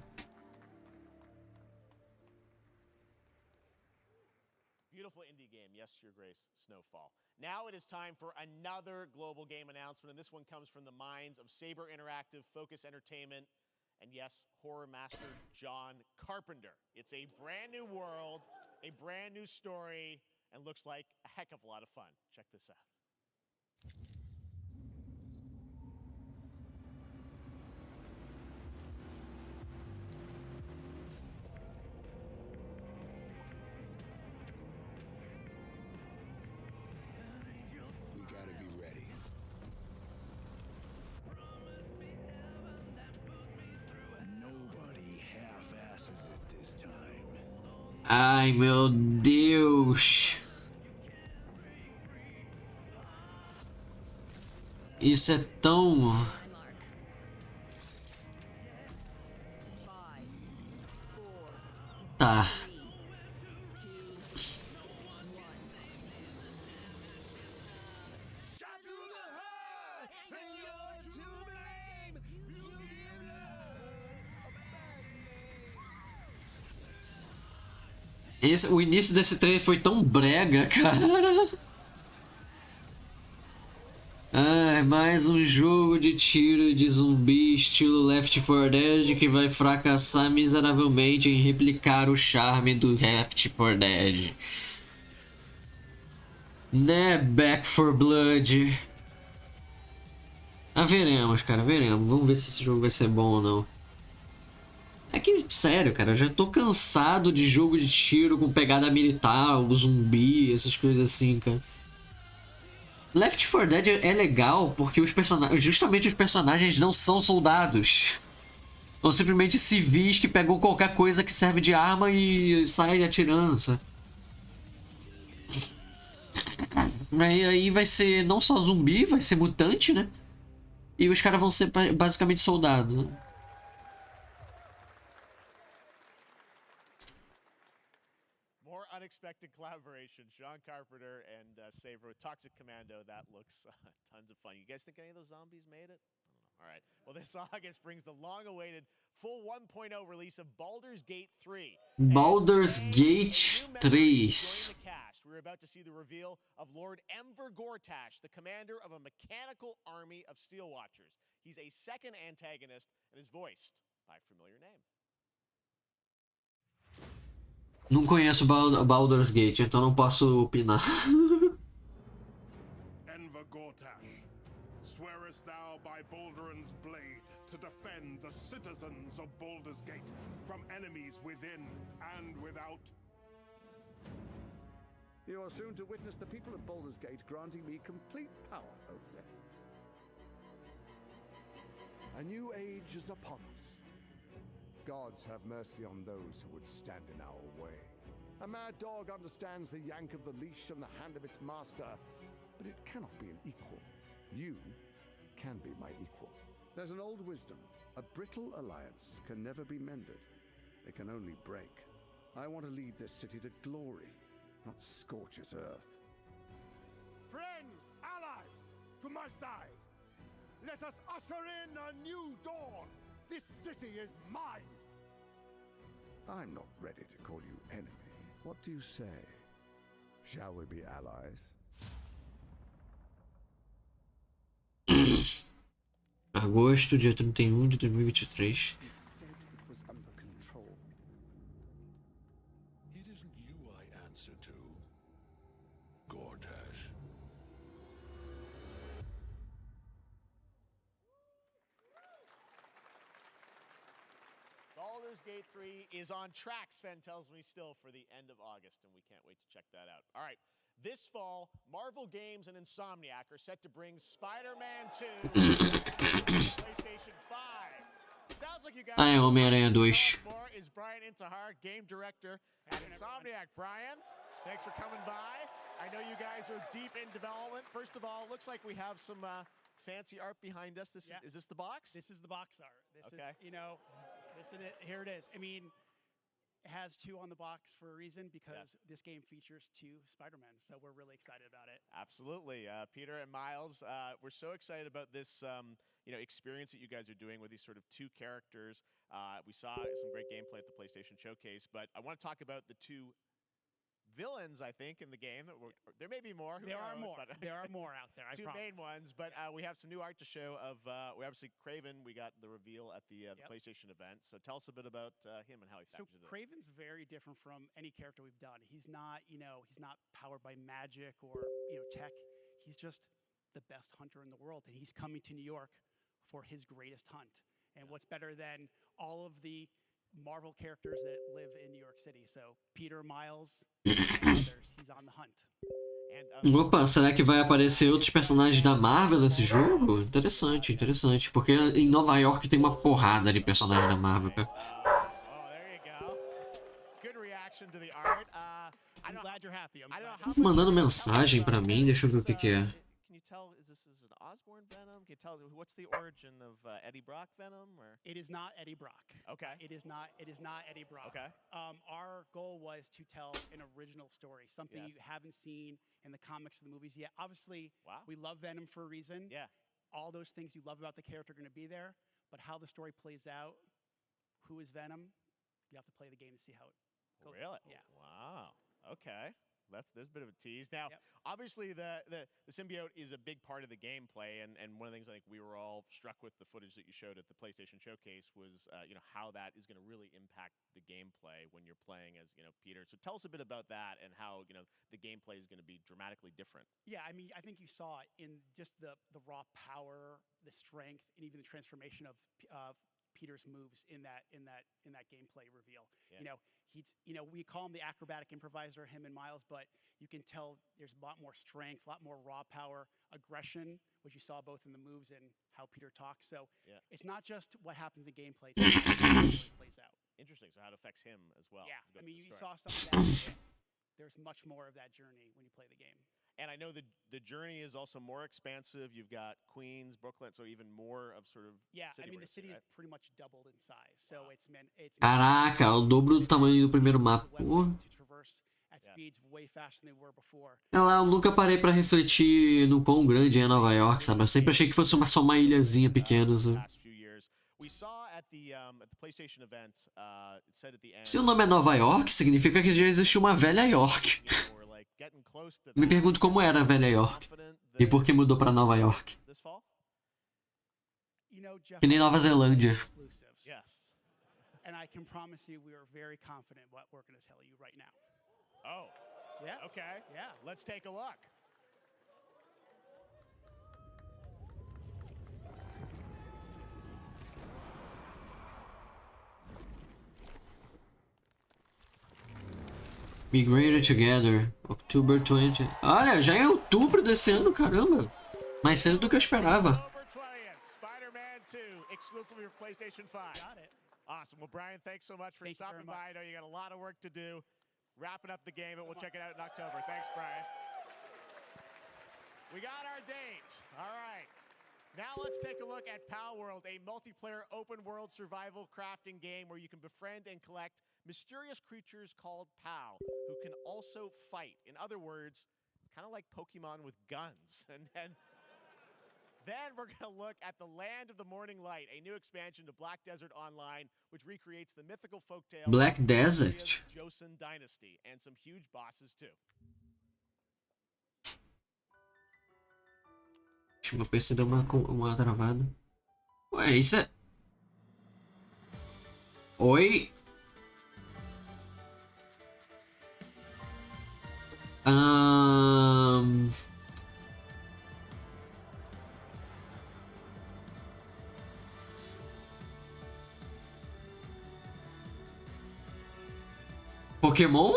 Beautiful indie game, yes, Your Grace, Snowfall. Now it is time for another global game announcement, and this one comes from the minds of Saber Interactive, Focus Entertainment, and yes, horror master John Carpenter. It's a brand new world, a brand new story, and looks like a heck of a lot of fun. Check this out. Ai, meu Deus. Isso é tão... Tá. O início desse trailer foi tão brega, cara. Ah, mais um jogo de tiro de zumbi estilo Left 4 Dead que vai fracassar miseravelmente em replicar o charme do Left 4 Dead. Né, Back 4 Blood. Ah, veremos, cara, veremos. Vamos ver se esse jogo vai ser bom ou não. É que, sério, cara, eu já tô cansado de jogo de tiro com pegada militar, o zumbi, essas coisas assim, cara. Left 4 Dead é legal porque justamente os personagens não são soldados. São simplesmente civis que pegam qualquer coisa que serve de arma e saem atirando, sabe? Aí vai ser não só zumbi, vai ser mutante, né? E os caras vão ser basicamente soldados, né? Unexpected collaboration. Sean Carpenter and Saver with Toxic Commando. That looks tons of fun. You guys think any of those zombies made it? All right. Well, this August brings the long-awaited full 1.0 release of Baldur's Gate 3. Baldur's Gate 3. We're about to see the reveal of Lord Enver Gortash, the commander of a mechanical army of Steel Watchers. He's a second antagonist and is voiced by a familiar name. Não conheço Baldur's Gate, então não posso opinar. Enver Gortash, swearest thou by Balduran's blade to defend the citizens of Baldur's Gate from enemies within and without? You are soon to witness the people of Baldur's Gate granting me complete power over them. A new age is upon us. Gods have mercy on those who would stand in our way. A mad dog understands the yank of the leash from the hand of its master, but it cannot be an equal. You can be my equal. There's an old wisdom. A brittle alliance can never be mended. It can only break. I want to lead this city to glory, not scorch its earth. Friends, allies, to my side. Let us usher in a new dawn. This city is mine! I'm not ready to call you enemy. What do you say? Shall we be allies? Agosto, dia 31 de 2023. Baldur's Gate 3 is on track, Sven tells me, still for the end of August, and we can't wait to check that out. All right, this fall, Marvel Games and Insomniac are set to bring Spider-Man 2 to PlayStation 5. Sounds like you guys Homem-Aranha 2. more is Brian Intihar, game director at Insomniac. Brian, thanks for coming by. I know you guys are deep in development. First of all, it looks like we have some fancy art behind us. Is this the box? This is the box art. This okay. is, you know, this is it. Here it is. I mean, it has 2 on the box for a reason, because this game features 2 Spider-Men, so we're really excited about it. Absolutely. Peter and Miles, we're so excited about this experience that you guys are doing with these sort of 2 characters. We saw some great gameplay at the PlayStation Showcase, but I want to talk about the 2 villains, I think, in the game. There may be more. There are more. There are more out there, I 2 promise. main ones, but we have some new art to show of, we obviously, Kraven, we got the reveal at the PlayStation event. So tell us a bit about him and how he factors in. Kraven's very different from any character we've done. He's not, he's not powered by magic or, tech. He's just the best hunter in the world, and he's coming to New York for his greatest hunt. And what's better than all of the Marvel characters that live in New York City? So Peter, Miles, others, he's on the hunt. Opa, será que vai aparecer outros personagens da Marvel nesse jogo? Interessante, interessante. Porque em Nova York tem uma porrada de personagens da Marvel, cara. I'm glad you're happy. Mandando mensagem pra mim, deixa eu ver o que é. Can you tell? Is this an Osborn Venom? Can you tell what's the origin of Eddie Brock Venom? Or it is not Eddie Brock. Okay. It is not Eddie Brock. Okay. Our goal was to tell an original story, something you haven't seen in the comics or the movies yet. Obviously, we love Venom for a reason. Yeah. All those things you love about the character are going to be there, but how the story plays out, who is Venom, you have to play the game to see how it goes. Really? Yeah. Wow. Okay. There's a bit of a tease. Now, obviously, the symbiote is a big part of the gameplay, and one of the things I think we were all struck with the footage that you showed at the PlayStation Showcase was, how that is going to really impact the gameplay when you're playing as, Peter. So tell us a bit about that and how, the gameplay is going to be dramatically different. Yeah, I mean, I think you saw it in just the raw power, the strength, and even the transformation of Peter's moves in that gameplay reveal. Yeah. We call him the acrobatic improviser, him and Miles, but you can tell there's a lot more strength, a lot more raw power, aggression, which you saw both in the moves and how Peter talks. So it's not just what happens in gameplay, it's how the story plays out. Interesting. So how it affects him as well. Yeah, I mean, you saw some of that. There's much more of that journey when you play the game. And I know the journey is also more expansive. You've got Queens, Brooklyn, so even more of sort of the city is pretty much doubled in size. So it's Caraca, o dobro do tamanho do primeiro mapa. to traverse at speeds way faster than they were before. Eu nunca parei pra refletir no quão grande é Nova York, sabe? Eu sempre achei que fosse só uma ilhazinha pequena, sabe? Se o nome é Nova York, significa que já existiu uma velha York. Me pergunto como era a velha York e por que mudou pra Nova York. Que nem Nova Zelândia. And I can promise you we are very confident what we're going to tell you right now. Oh. Yeah. Okay. Yeah. Let's take a look. Migrated Together, October 20. Olha, já é outubro desse ano, caramba. Mais cedo do que eu esperava. October 20th, Spider-Man 2, exclusively for PlayStation 5. Got it. Awesome. Well, Brian, thanks so much for stopping by. I know you got a lot of work to do. Wrapping up the game, but we'll check it out in October. Thanks, Brian. We got our date. All right. Now let's take a look at Pal World, a multiplayer open-world survival crafting game where you can befriend and collect mysterious creatures called Pal, who can also fight. In other words, it's kind of like Pokemon with guns. And then we're going to look at the Land of the Morning Light, a new expansion to Black Desert Online, which recreates the mythical folktale Black Desert? of the Joseon Dynasty, and some huge bosses too. Acho que meu PC deu uma travada. Ué, isso é... Oi? Pokémon?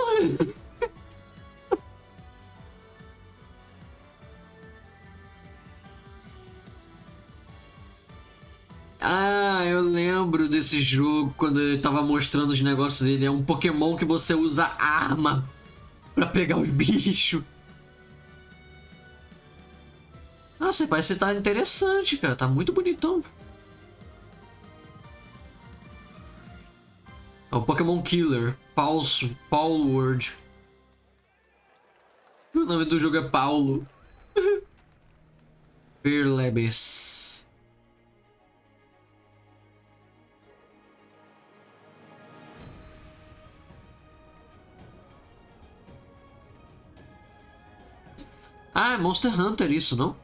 Eu lembro desse jogo quando ele tava mostrando os negócios dele. É um Pokémon que você usa arma pra pegar os bichos. Nossa, parece que tá interessante, cara. Tá muito bonitão. É o Pokémon Killer. Paulo World. O nome do jogo é Paulo. Perlebes. Ah, é Monster Hunter isso, não?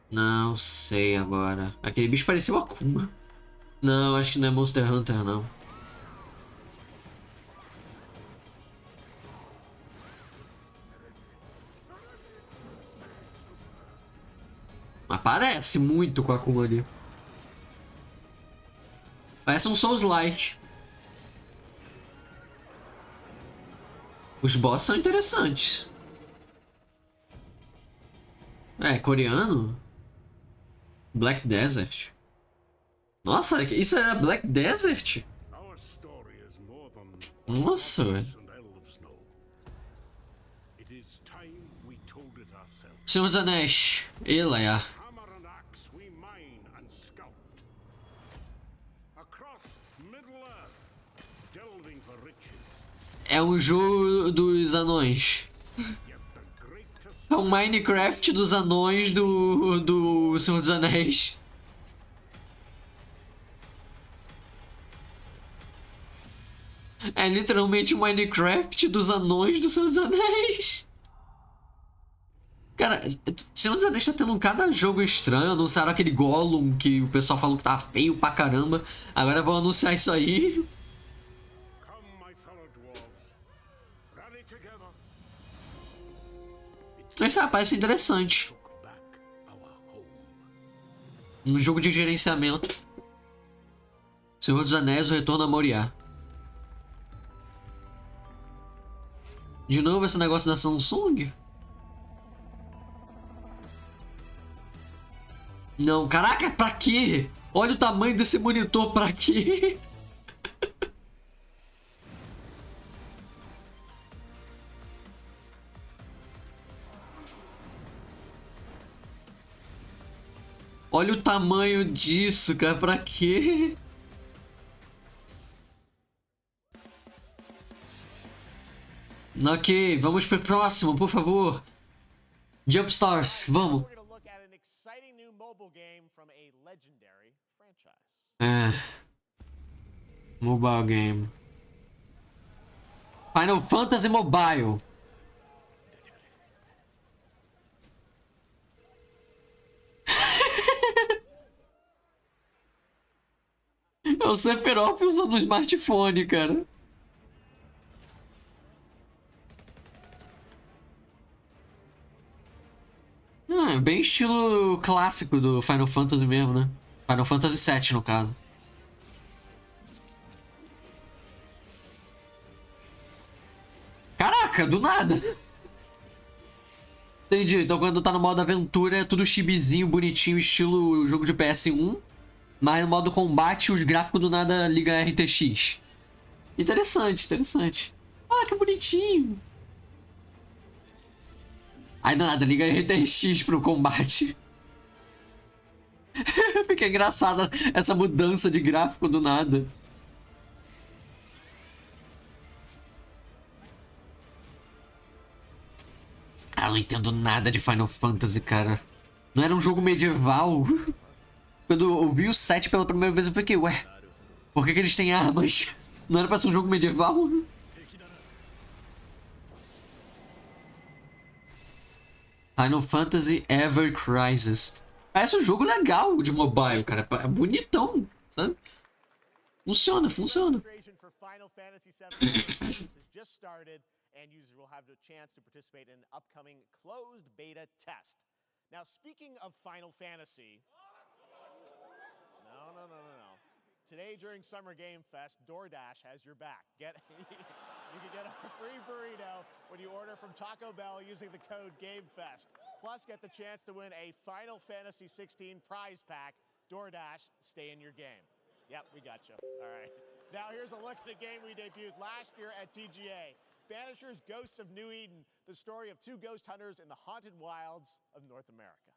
Não sei agora. Aquele bicho parecia uma Akuma. Não, acho que não é Monster Hunter, não. Mas parece muito com a Akuma ali. Parece um Souls-like. Os boss são interessantes. É, coreano? Black Desert. Nossa, isso era Black Desert? Nossa, velho. Senhor dos Anéis. Ele é. É um jogo dos anões. É um Minecraft dos anões do Senhor dos Anéis. É literalmente o Minecraft dos anões do Senhor dos Anéis. Cara, Senhor dos Anéis tá tendo cada jogo estranho. Anunciaram aquele Gollum que o pessoal falou que tá feio pra caramba. Agora vão anunciar isso aí. Isso parece interessante. Um jogo de gerenciamento. Senhor dos Anéis, o Retorno a Moriá. De novo esse negócio da Samsung? Não, caraca, pra quê? Olha o tamanho desse monitor, pra quê? Olha o tamanho disso, cara, pra quê? Ok, vamos pro próximo, por favor. Jump Stars, vamos. Mobile game. Final Fantasy Mobile. É o Sephiroth usando um smartphone, cara. Bem estilo clássico do Final Fantasy mesmo, né? Final Fantasy VII, no caso. Caraca, do nada! Entendi, então quando tá no modo aventura é tudo chibizinho, bonitinho, estilo jogo de PS1. Mas no modo combate os gráficos do nada ligam a RTX. Interessante, interessante. Ah, que bonitinho! Aí do nada liga a RTX pro combate. Fica engraçada essa mudança de gráfico do nada. Ah, eu não entendo nada de Final Fantasy, cara. Não era um jogo medieval? Quando eu vi o 7 pela primeira vez eu fiquei, ué, por que eles têm armas? Não era pra ser um jogo medieval? Final Fantasy Ever Crisis. Parece um jogo legal de mobile, cara. É bonitão, sabe? Funciona, funciona. And users will have the chance to participate in an upcoming closed beta test. Now, speaking of Final Fantasy... No. Today, during Summer Game Fest, DoorDash has your back. You can get a free burrito when you order from Taco Bell using the code GameFest. Plus, get the chance to win a Final Fantasy 16 prize pack. DoorDash, stay in your game. Yep, we got you. All right. Now, here's a look at a game we debuted last year at TGA. Banishers Ghosts of New Eden, the story of two ghost hunters in the haunted wilds of North America.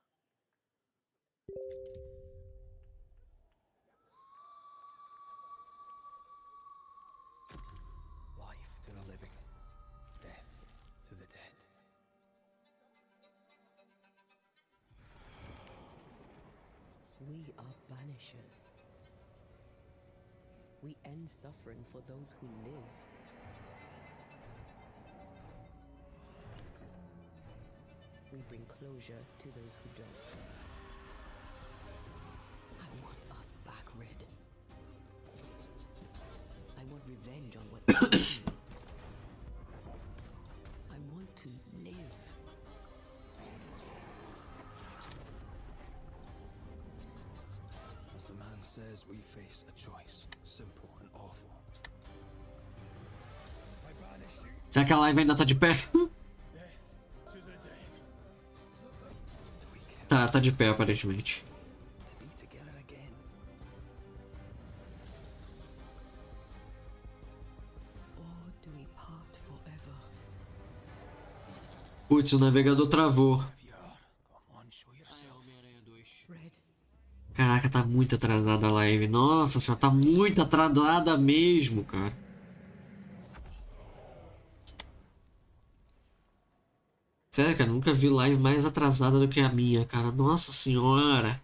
Life to the living, death to the dead. We are banishers. We end suffering for those who live. We bring closure to those who don't. I want us back, Red. I want revenge on what did me. I want to live. As the man says, we face a choice, simple and awful. I banish you. Será que a live ainda tá de pé? Tá de pé aparentemente. Putz, o navegador travou. Caraca, tá muito atrasada a live. Nossa senhora, tá muito atrasada mesmo, cara. Sério, cara, nunca vi live mais atrasada do que a minha, cara. Nossa senhora.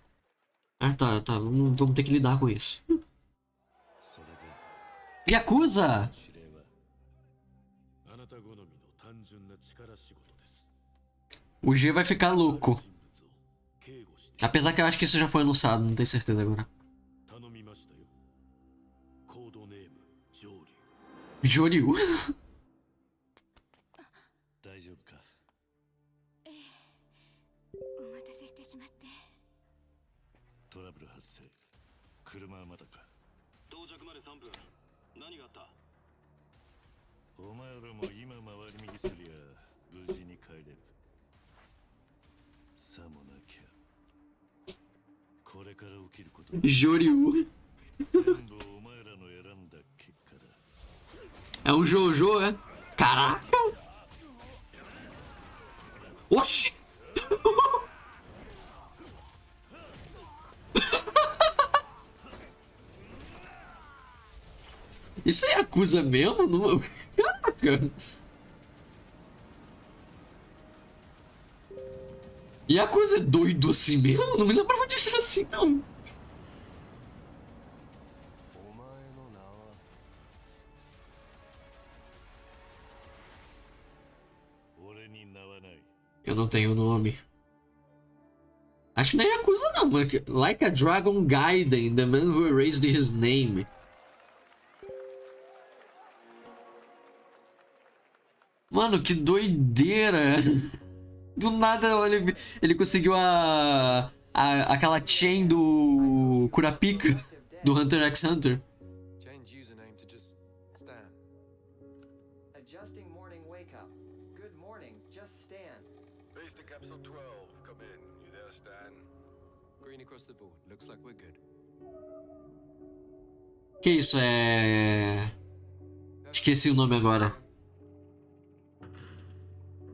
Ah, tá. Vamos ter que lidar com isso. Yakuza! O G vai ficar louco. Apesar que eu acho que isso já foi anunciado, não tenho certeza agora. Joryu? お待たせしてしまって。トラブル発生。車はまだか。到着まで3分。何があった？お前らも今回り右すりゃ無事に帰れる。さもなきゃ。これから起きること。Joryu. 全部お前らの選んだ結果だ。É um JOJO, é? Caraca! Oxi! Isso é Yakuza mesmo? Não... Caraca! Yakuza é doido assim mesmo? Não me lembrava de ser assim, não. Eu não tenho nome. Acho que não é Yakuza não, mas Like a Dragon Gaiden, the man who erased his name. Mano, que doideira! Do nada ele conseguiu aquela chain do Kurapika, do Hunter x Hunter. Change username to just Stan. Adjusting morning wake up. Good morning, just Stan. Base to capsule 12. Come in. You there, Stan? Green across the board. Looks like we're good. Que isso é... Esqueci o nome agora.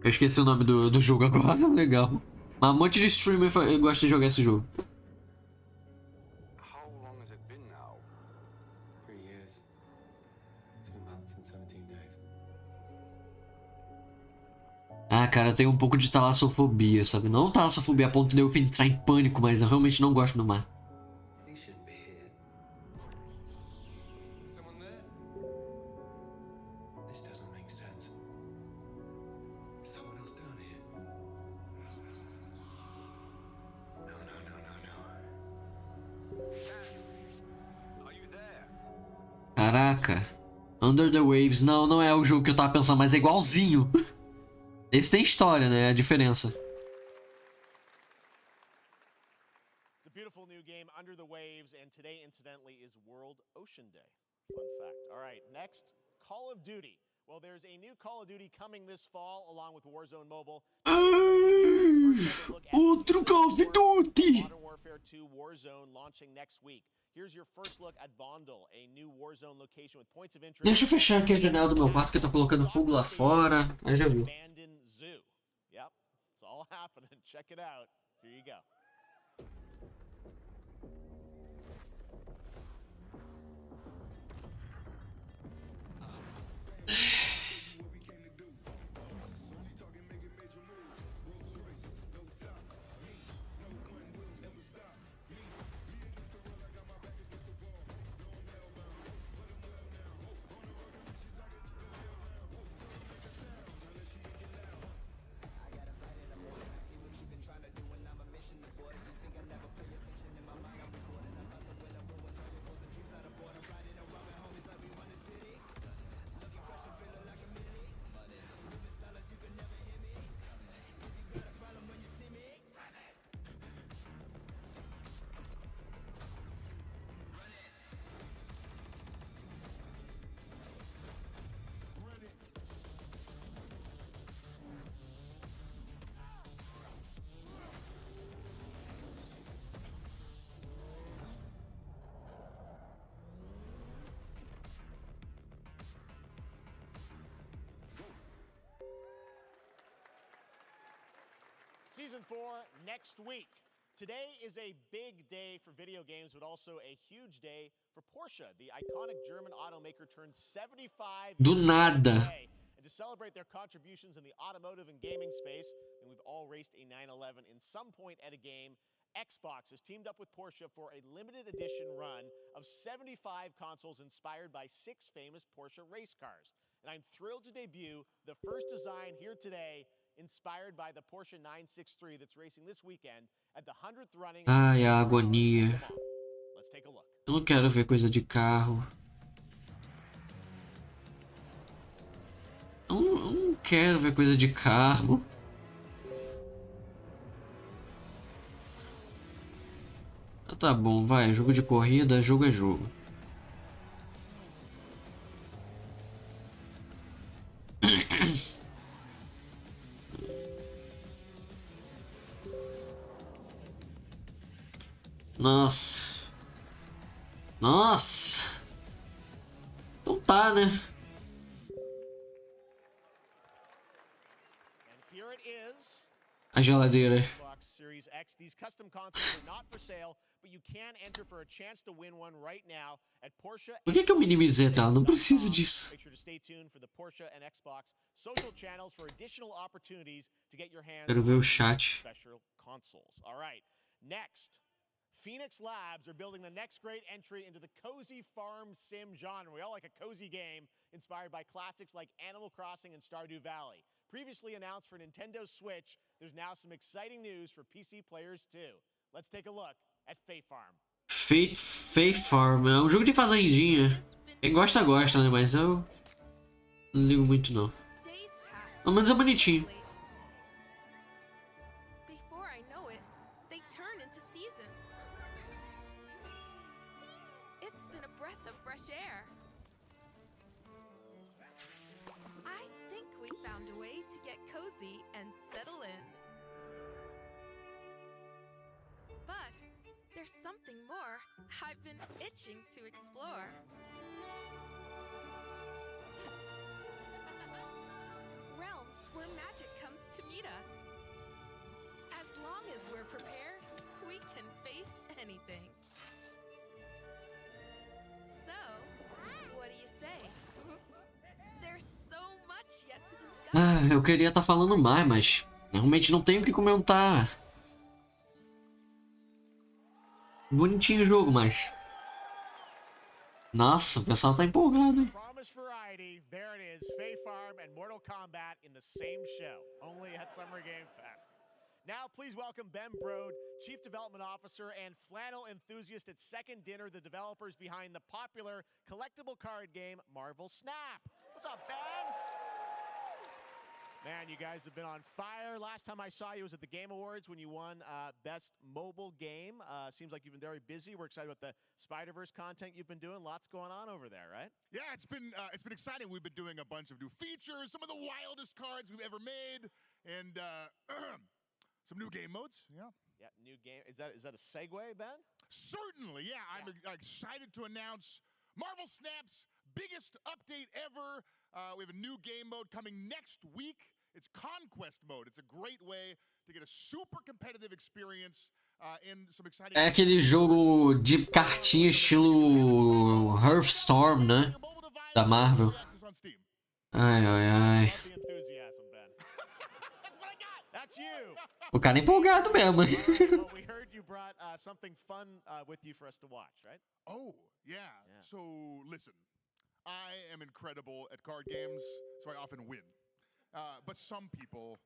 Eu esqueci o nome do jogo agora, legal. Mas um monte de streamer gosta de jogar esse jogo. How long has it been now? 3 years. 2 months and 17 days. Ah, cara, eu tenho um pouco de talassofobia, sabe? Não talassofobia a ponto de eu entrar em pânico, mas eu realmente não gosto do mar. Caraca. Under the Waves. Não, não é o jogo que eu tava pensando, mas é igualzinho. Esse tem história, né? É a diferença. It's a beautiful new game, Under the Waves, and today, incidentally, is World Ocean Day. Fun fact. All right, next, Call of Duty. Well, there's a new Call of Duty coming this fall, along with Warzone Mobile. Outro Call of Duty! Modern Warfare 2 Warzone launching next week. Here's your first look at Vondel, a new Warzone location with points of interest. Deixa eu fechar aqui a janela do meu quarto que eu tô colocando fogo lá fora. Aí já viu. Abandoned zoo. Yep, it's all happening. Check it out. Here you go. Season 4 next week. Today is a big day for video games, but also a huge day for Porsche. The iconic German automaker turns 75 Do years nada. today. And to celebrate their contributions in the automotive and gaming space, and we've all raced a 911 in some point at a game, Xbox has teamed up with Porsche for a limited edition run of 75 consoles inspired by 6 famous Porsche race cars. And I'm thrilled to debut the first design here today, inspired by the Porsche 963 that's racing this weekend at the 100th running. Ai, a agonia. Let's take a look. Eu não quero ver coisa de carro. Eu não quero ver coisa de carro. Tá bom, vai. Jogo de corrida, jogo é jogo. Nossa. Nossa. Então tá, né? A geladeira. Series X. These custom consoles are not for sale, but you can enter for a chance to win one right now at Porsche. Por que eu minimizei a tela? Não preciso disso. Make sure to stay tuned for the Porsche and Xbox social channels for additional opportunities to get your hands Quero ver o on chat. special consoles. All right. Next, Phoenix Labs are building the next great entry into the cozy farm sim genre. We all like a cozy game inspired by classics like Animal Crossing and Stardew Valley. Previously announced for Nintendo Switch, there's now some exciting news for PC players too. Let's take a look at Fae Farm. Fae Farm é um jogo de fazendinha. Quem gosta, gosta, né? Mas eu não ligo muito, não. Pelo menos é bonitinho. Before I know it, they turn into seasons. It's been a breath of fresh air. I think we found a way to get cozy and settle in. But there's something more I've been itching to explore. Realms where magic comes to meet us. As long as we're prepared, we can face anything. So, what do you say? There's so much yet to discuss. Ah, eu queria estar falando mais, mas realmente não tenho o que comentar. Bonitinho o jogo, mas... Nossa, o pessoal tá empolgado, hein? Promise variety. There it is. Fae Farm and Mortal Kombat in the same show, only at Summer Game Fest. Now, please welcome Ben Brode, Chief Development Officer and flannel enthusiast at Second Dinner, the developers behind the popular collectible card game Marvel Snap. What's up, Ben? Man, you guys have been on fire. Last time I saw you was at the Game Awards when you won Best Mobile Game. Seems like you've been very busy. We're excited about the Spider-Verse content you've been doing. Lots going on over there, right? Yeah, it's been exciting. We've been doing a bunch of new features, some of the wildest cards we've ever made, and some new game modes. Yeah. Yeah, new game. Is that a segue, Ben? Certainly, yeah. I'm excited to announce Marvel Snap's biggest update ever. We have a new game mode coming next week. It's Conquest mode. It's a great way to get a super competitive experience in some exciting... É aquele jogo de cartinha estilo Hearthstone, né? Da Marvel. Ai, ai, ai. O cara é empolgado mesmo. Well, we heard you brought something fun with you for us to watch, right? Oh, yeah. So, listen. I am incredible at card games, so I often win. But some people,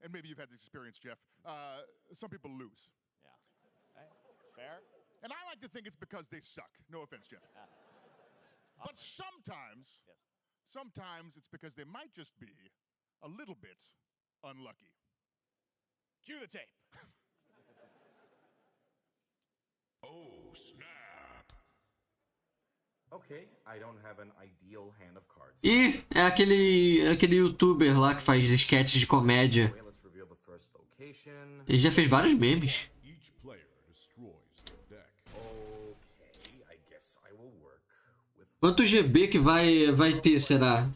and maybe you've had this experience, Jeff, some people lose. Yeah. Okay. Fair. And I like to think it's because they suck. No offense, Jeff. But sometimes, sometimes it's because they might just be a little bit unlucky. Cue the tape. Oh, snap. Okay, I don't have an ideal hand of cards. E é aquele youtuber lá que faz sketches de comédia. Ele já fez vários memes. Quanto GB que vai ter, será?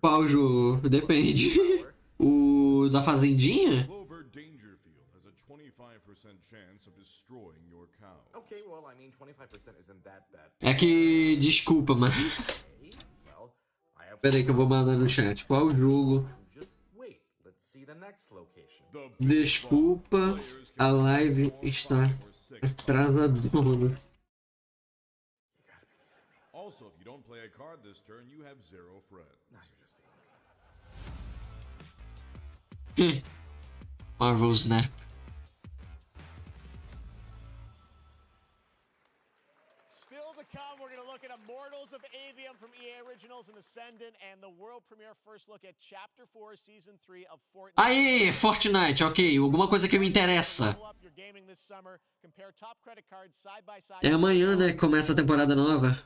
Qual jogo? Depende. O da fazendinha? Clover Dangerfield has a 25% chance of destroying your cow. Okay, well, I mean, 25% isn't that bad. É que... Desculpa, mas... Well, I have Pera aí que eu vou mandar no chat. Qual jogo? just wait. Let's see the next location. Desculpa, a live está atrasadona. Also, if you don't play a card this turn, you have 0 friends. Now you're just being... Marvel Snap. Still to come, we're going to look at Immortals of Avium from EA Originals and Ascendant, and the world premiere first look at Chapter 4, Season 3 of Fortnite. Aê, Fortnite, ok. Alguma coisa que me interessa. É amanhã, né, que começa a temporada nova.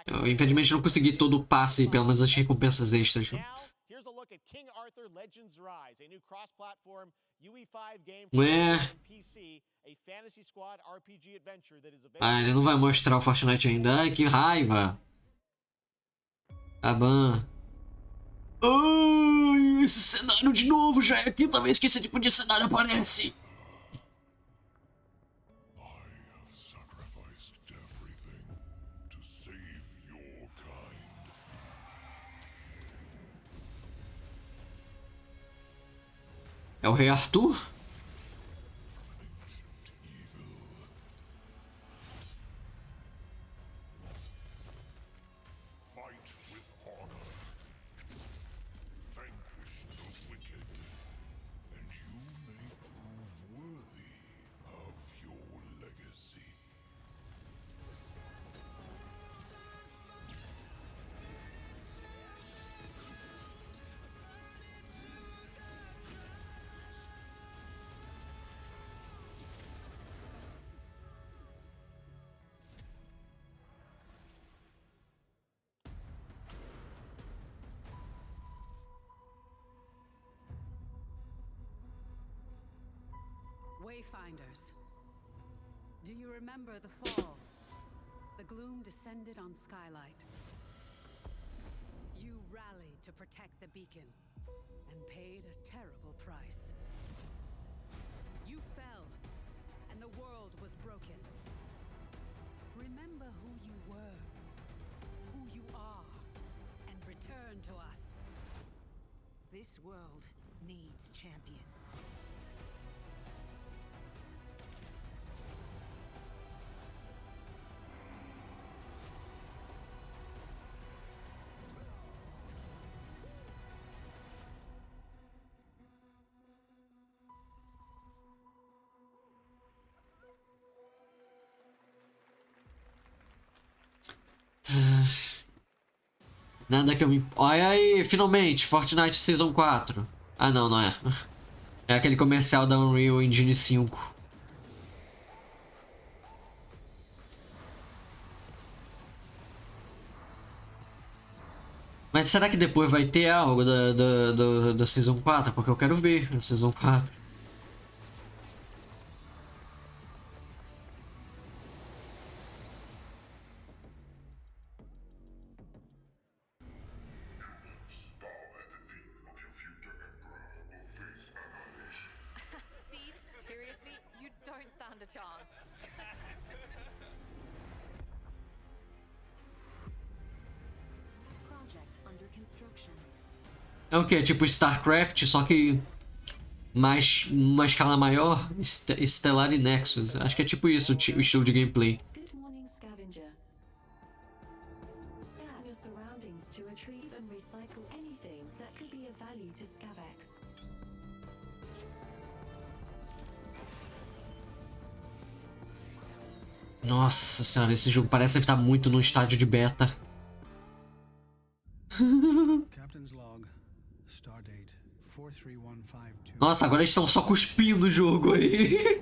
Eu, infelizmente, não consegui todo o passe, pelo menos as recompensas extras. Here's a look at King Arthur Legends Rise, a new cross-platform UE5 game Ué. for PC, a fantasy squad RPG adventure that is available. Ah, ele não vai mostrar o Fortnite ainda. Ai, que raiva. Tá bom. Ai, esse cenário de novo. Já é a quinta vez que esse tipo de cenário aparece. É o Rei Arthur? Wayfinders, do you remember the fall? The gloom descended on Skylight. You rallied to protect the beacon and paid a terrible price. You fell, and the world was broken. Remember who you were, who you are, and return to us. This world needs champions. Nada que eu me... Olha aí, finalmente, Fortnite Season 4. Ah, não, não é. É aquele comercial da Unreal Engine 5. Mas será que depois vai ter algo da Season 4? Porque eu quero ver a Season 4. É o que? Tipo StarCraft, só que mais uma escala maior, Stellar e Nexus. Acho que é tipo isso o estilo de gameplay. Good morning, scavenger. Scan your surroundings to retrieve and recycle anything that could be of value to Scavex. Nossa senhora, esse jogo parece estar muito no estádio de beta. Nossa, agora eles estão só cuspindo o jogo aí.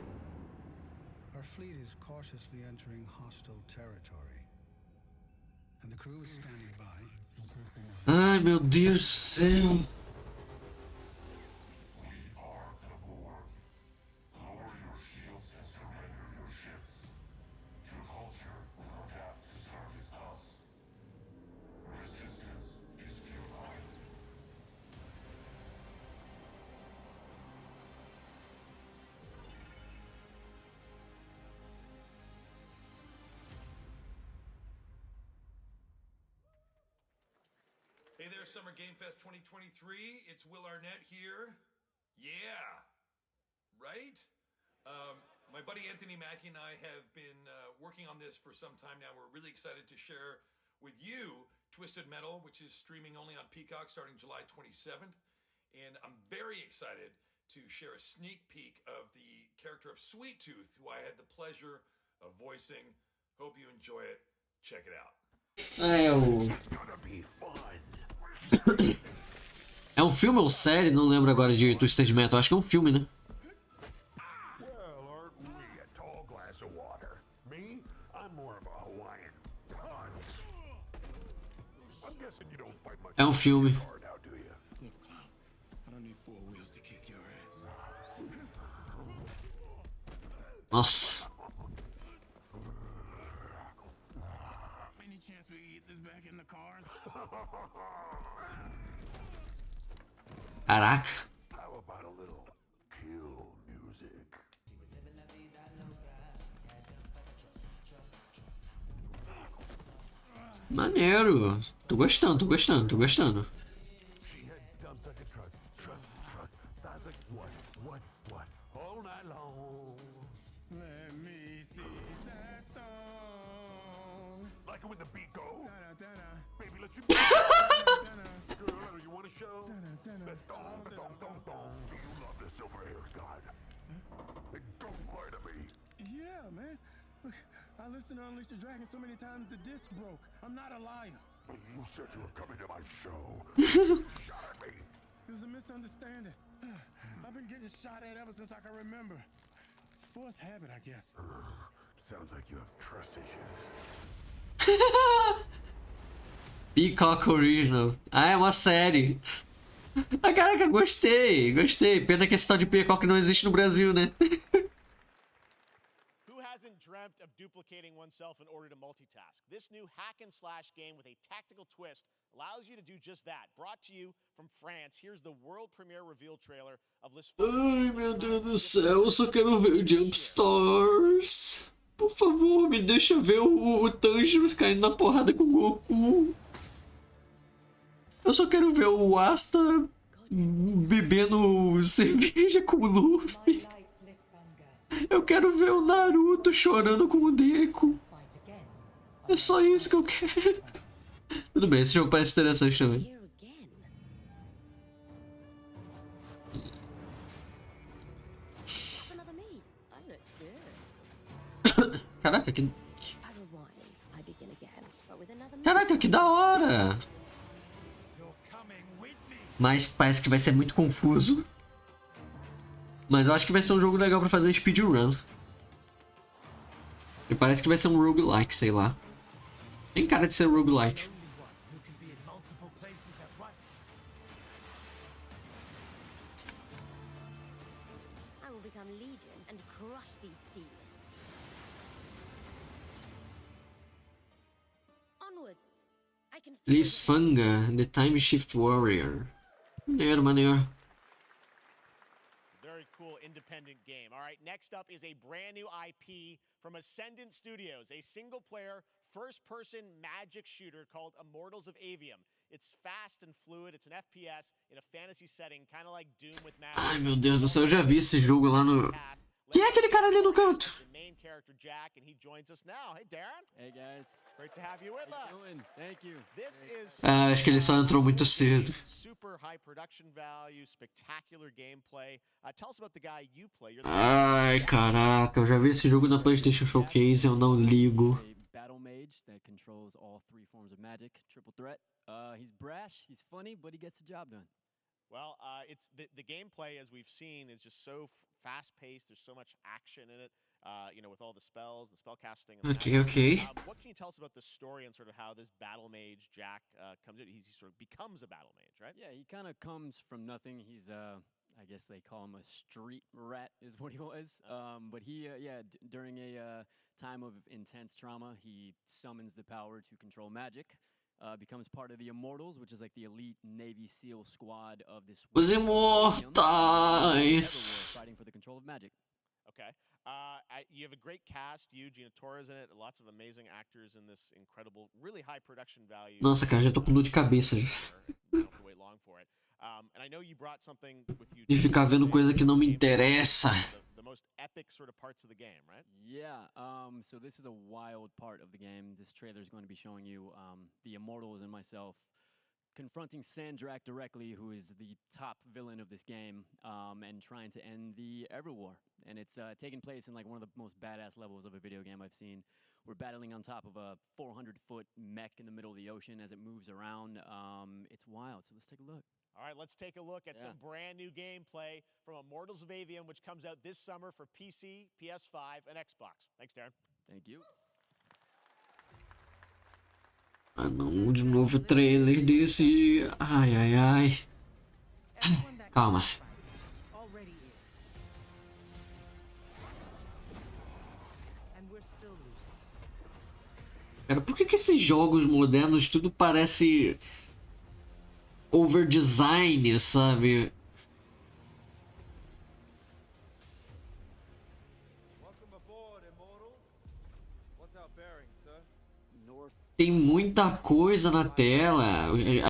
Our fleet is cautiously entering hostile territory. And the crew is standing by. Ai, meu Deus do céu. Hey there, Summer Game Fest 2023. It's Will Arnett here. Yeah, right? My buddy Anthony Mackie and I have been working on this for some time now. We're really excited to share with you Twisted Metal, which is streaming only on Peacock starting July 27th. And I'm very excited to share a sneak peek of the character of Sweet Tooth, who I had the pleasure of voicing. Hope you enjoy it. Check it out. É um filme ou série? Não lembro agora de Twisted Metal. Acho que é um filme, né? É um filme. Nossa. Caraca. Maneiro. Tô gostando, tô gostando, tô gostando. Yeah, man. Look, I listened to Unleash the Dragon so many times the disc broke. I'm not a liar. You said you were coming to my show. Shot at me. It was a misunderstanding. I've been getting shot at ever since I can remember. It's forced habit, I guess. Sounds like you have trust issues. Peacock Original. Ah, é uma série. Ah, caraca, gostei, gostei. Pena que esse tal de Peacock não existe no Brasil, né? Dreamt of duplicating oneself in order to multitask. This new hack and slash game with a tactical twist allows you to do just that. Brought to you from France, here's the world premiere reveal trailer of this. Ai, meu Deus do céu, eu só quero ver o Jump Stars. Por favor, me deixa ver o Tanjiro caindo na porrada com o Goku. Eu só quero ver o Asta bebendo cerveja com o Luffy. Eu quero ver o Naruto chorando com o Deku. É só isso que eu quero. Tudo bem, esse jogo parece interessante também. Caraca, que... Caraca, que da hora! Mas parece que vai ser muito confuso. Mas eu acho que vai ser um jogo legal pra fazer speedrun. E parece que vai ser um roguelike, sei lá. Tem cara de ser roguelike. Lisfanga, The Time Shift Warrior. Maneiro, maneiro. Cool independent game. All right, next up is a brand new IP from Ascendant Studios, a single-player, first-person magic shooter called Immortals of Avium. It's fast and fluid. It's an FPS in a fantasy setting, kind of like Doom with magic. Ai, meu Deus do céu, eu já vi esse jogo lá no... Quem é aquele cara ali no canto? The main character Jack, and he joins us now. Hey, Darren. Hey, guys. Great to have you with us. Thank you. This is Ah, acho que ele só entrou muito cedo. super high production value, spectacular gameplay. Tell us about the guy you play. Ai, caraca, eu já vi esse jogo na PlayStation Showcase, eu não ligo. Battle mage that controls all three forms of magic, triple threat. He's brash, he's funny, but he gets the job done. Well, it's the gameplay, as we've seen, is just so fast-paced. There's so much action in it, you know, with all the spells, the spell casting. And Okay. what can you tell us about the story and sort of how this battle mage Jack comes in? He sort of becomes a battle mage, right? Yeah, he kind of comes from nothing. He's I guess they call him a street rat, is what he was. But he, during a time of intense trauma, he summons the power to control magic. Becomes part of the Immortals, which is like the elite Navy SEAL squad of this. Os Imortais! Fighting for the control of magic. Okay. You have a great cast. You, Gina Torres in it. Lots of amazing actors in this incredible, really high production value. Nossa, cara, já tô com dor de cabeça. And I know you brought something with you. De ficar vendo coisa que não me interessa. The most epic sort of parts of the game, right? Yeah. So this is a wild part of the game. This trailer is going to be showing you the Immortals and myself confronting Sandrak directly, who is the top villain of this game, and trying to end the Everwar. And it's taking place in like one of the most badass levels of a video game I've seen. We're battling on top of a 400-foot mech in the middle of the ocean as it moves around. It's wild, so let's take a look. All right, let's take a look at some brand new gameplay from Immortals of Avium, which comes out this summer for PC, PS5, and Xbox. Thanks, Darren. Thank you. Ah não, de novo trailer desse. Ai, ai, ai. Calma. Cara, por que esses jogos modernos tudo parece over design, sabe? Tem muita coisa na tela.